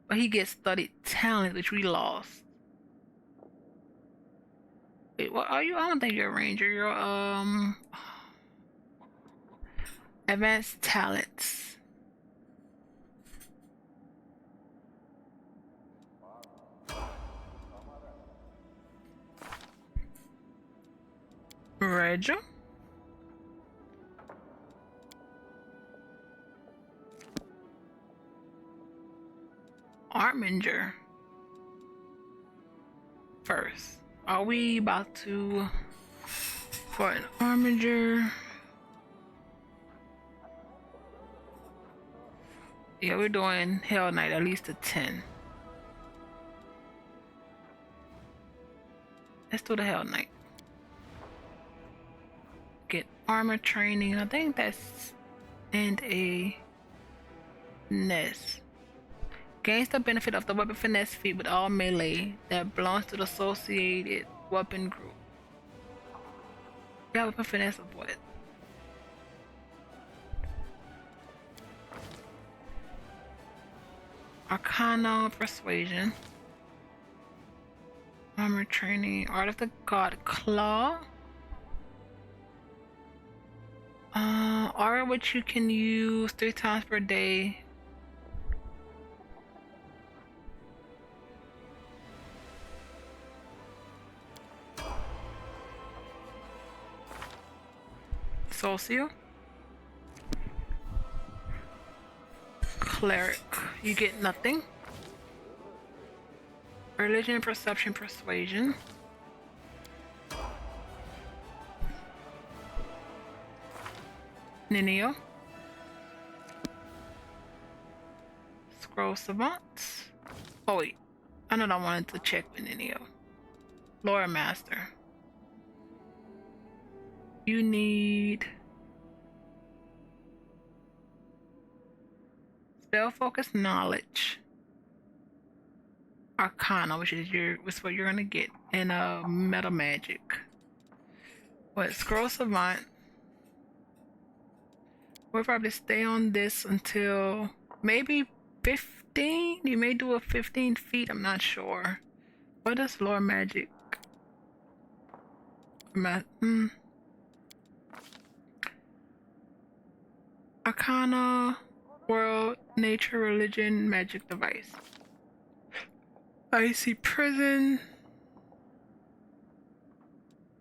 but he gets studied talent, which we lost. Wait, what are you? I don't think you're a ranger. You're advanced talents. Ranger. Arminger. First, are we about to for an Arminger? Yeah, we're doing Hell Knight at least a 10. Let's do the Hell Knight. Get armor training. I think that's and a finesse. Gains the benefit of the weapon finesse feat with all melee that belongs to the associated weapon group. Yeah, weapon finesse of what? Arcana, persuasion, armor training, art of the god claw. Art which you can use 3 times per day. Socio. Cleric, you get nothing. Religion, perception, persuasion. Ninio. Scroll Savant. Oh wait, I know I wanted to check with Ninio. Lore Master. You need spell focus knowledge. Arcana, which is what you're gonna get, and meta magic. What scroll savant? We'll probably stay on this until maybe 15. You may do a 15 feet. I'm not sure. What is lore magic? Arcana, world, nature, religion, magic device. Icy prison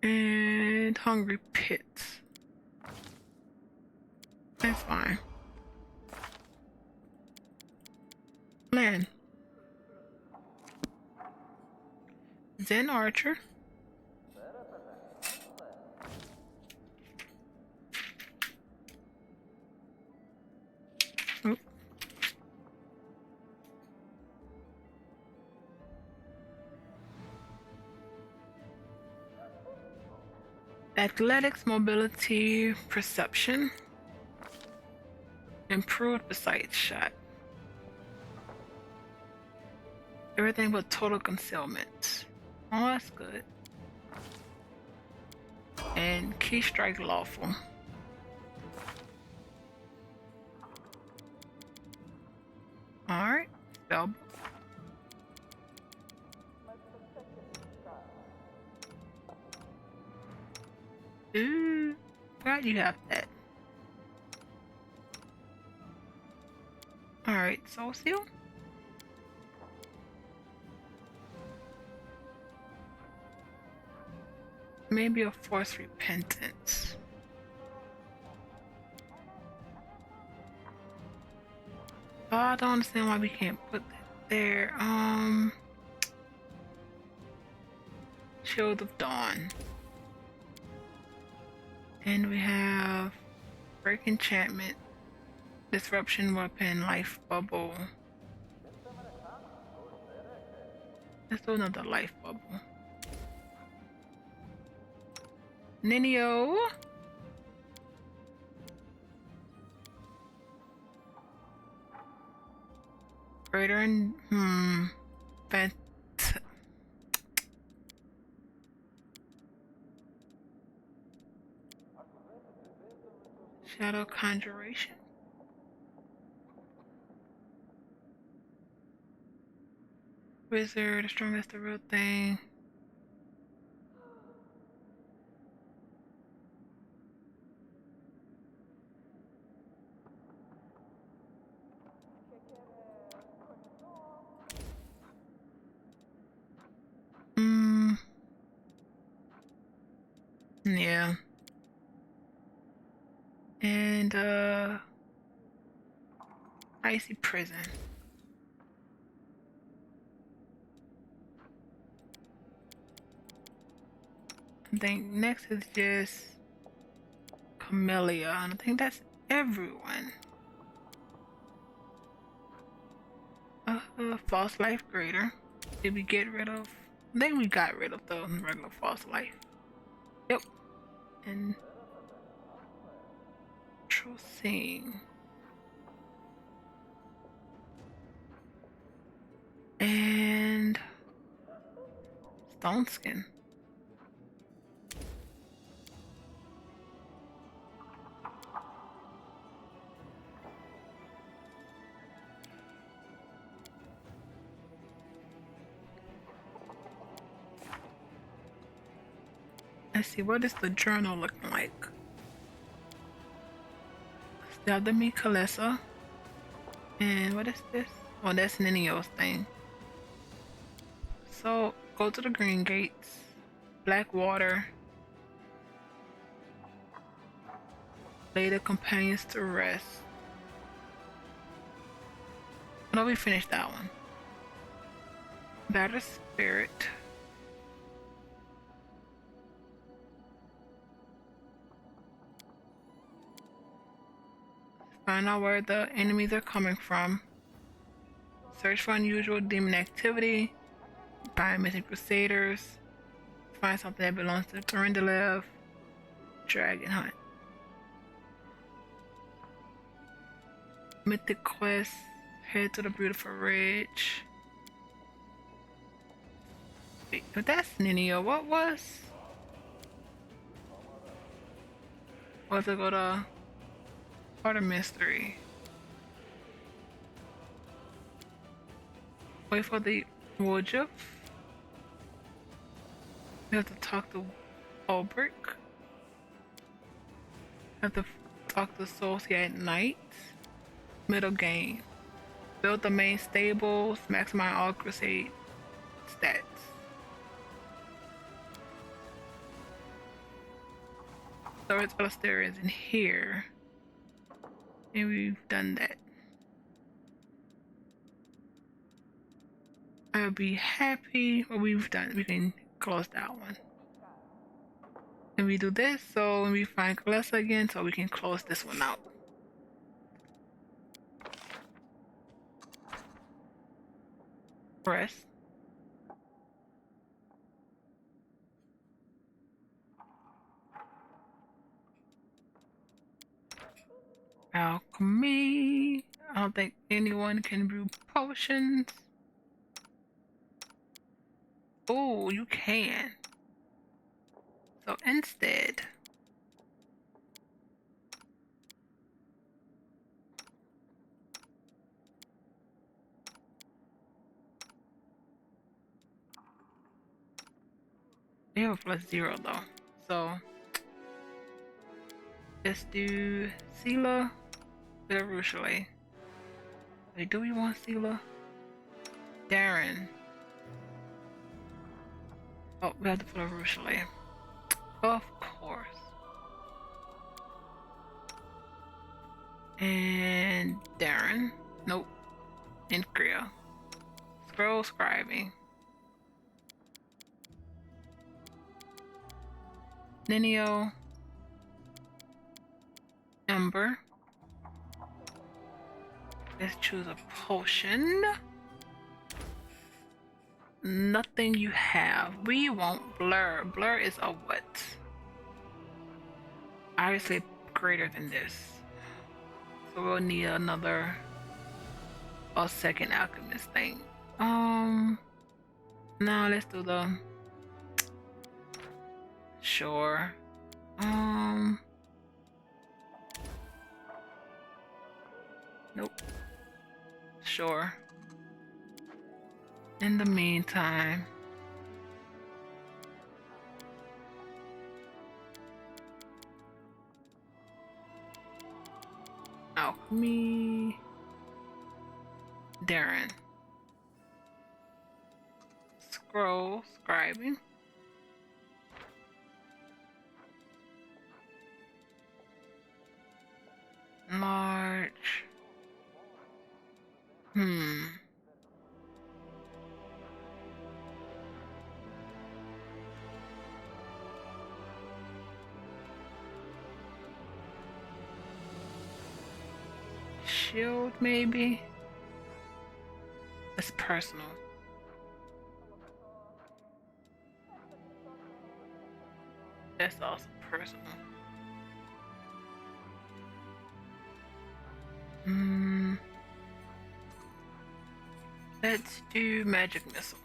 and hungry pits. That's fine. Land. Zen archer. Oop. Athletics, mobility, perception. Improved besides shot. Everything but total concealment. Oh, that's good. And key strike lawful. Alright, spell. Ooh, glad you have that. Alright, soul seal. Maybe a forced repentance. Oh, I don't understand why we can't put that there. Shield of Dawn. And we have Break Enchantment, Disruption Weapon, Life Bubble. Let's do another Life Bubble. Ninio. Greater and Shadow Conjuration. Wizard, the strongest, the real thing. Yeah. And Icy Prison. I think next is just Camellia, and I think that's everyone. False Life Greater. Did we get rid of? I think we got rid of the regular False Life. Yep. And Trusing. And Stone Skin. Let's see, what is the journal looking like? Still have the meet Kalessa. And what is this? Oh, that's Ninio's thing. So, go to the Green Gates. Blackwater. Lay the companions to rest. No, we finished that one. Battered Spirit. Find out where the enemies are coming from. Search for unusual demon activity. Find missing crusaders. Find something that belongs to Thorindalev. Dragon hunt. Mythic quest. Head to the beautiful ridge. Wait, if that's Ninio, what was? We'll have to go to Part of Mystery. Wait for the Wojif. We have to talk to Ulbrich. Have to talk to Soulsea at night. Middle game. Build the main stables. Maximize all crusade stats. Storage upstairs in here. And we've done that. I'll be happy what we've done. We can close that one. And we do this, so when we find Kalessa again, so we can close this one out. Press. Alchemy. I don't think anyone can brew potions. Oh, you can. So instead, they have a +0 though. So let's do Sela with a Ruchelet. Wait, do we want Sela? Darren. Oh, we have to put a Ruchelet. Of course. And Darren. Nope. Incria. Scroll scribing. Ninio. Ember. Let's choose a potion. Nothing you have. We want blur. Blur is a what? Obviously greater than this. So we'll need another second alchemist thing. Now let's do the sure. Nope. Sure. In the meantime, alchemy. Darren. Scroll scribing. March. Shield, maybe? It's personal. That's also personal. Let's do magic missile.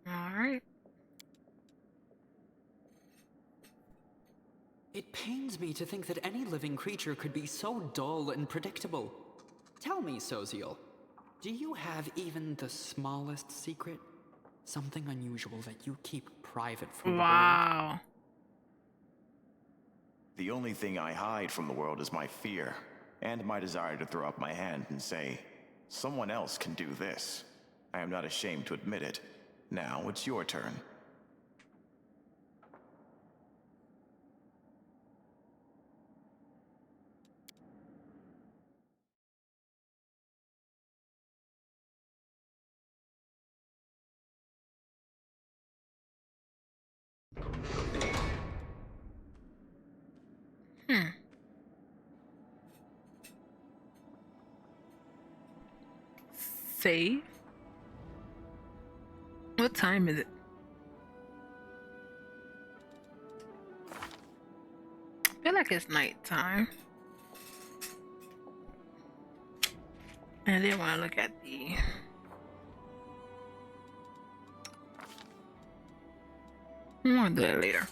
Alright. It pains me to think that any living creature could be so dull and predictable. Tell me, Soziel, do you have even the smallest secret? Something unusual that you keep private from the world? Wow. The only thing I hide from the world is my fear, and my desire to throw up my hand and say, someone else can do this. I am not ashamed to admit it. Now it's your turn. Save. What time is it? I feel like it's nighttime. And I didn't want to look at the... I'm gonna do that later.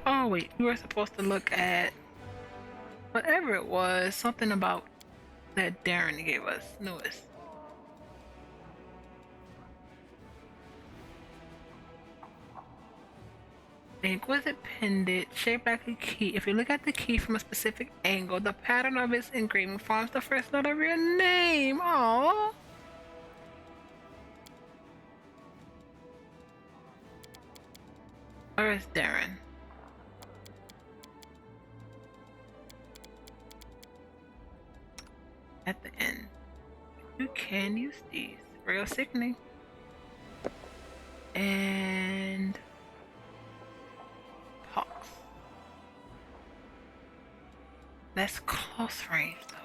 Oh wait, we were supposed to look at whatever it was, something about that Darren gave us, newest. The exquisite pendant, shaped like a key. If you look at the key from a specific angle, the pattern of its engraving forms the first letter of your name. Aww. Where is Darren? At the end. You can use these. Real sickening. And Hawks. That's close range though.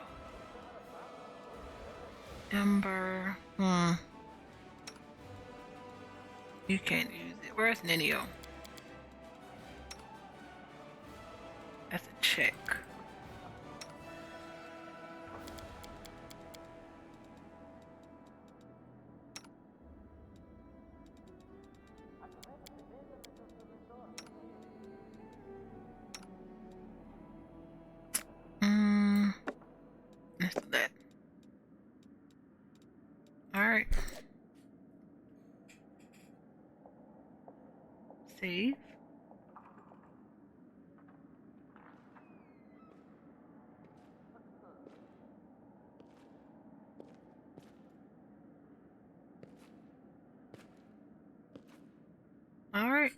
Ember. You can't use it. Where's Ninio? That's a check. Let's do that. Alright. Save. Alright.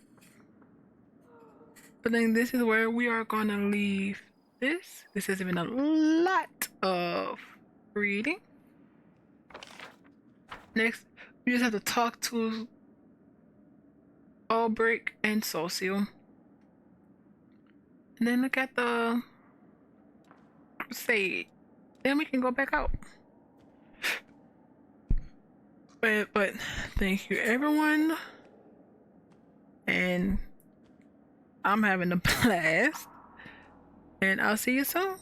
But then this is where we are gonna leave this. This has been a lot of reading. Next, we just have to talk to Albrecht and Social. And then look at the crusade. Then we can go back out. But thank you everyone. And I'm having a blast. And I'll see you soon.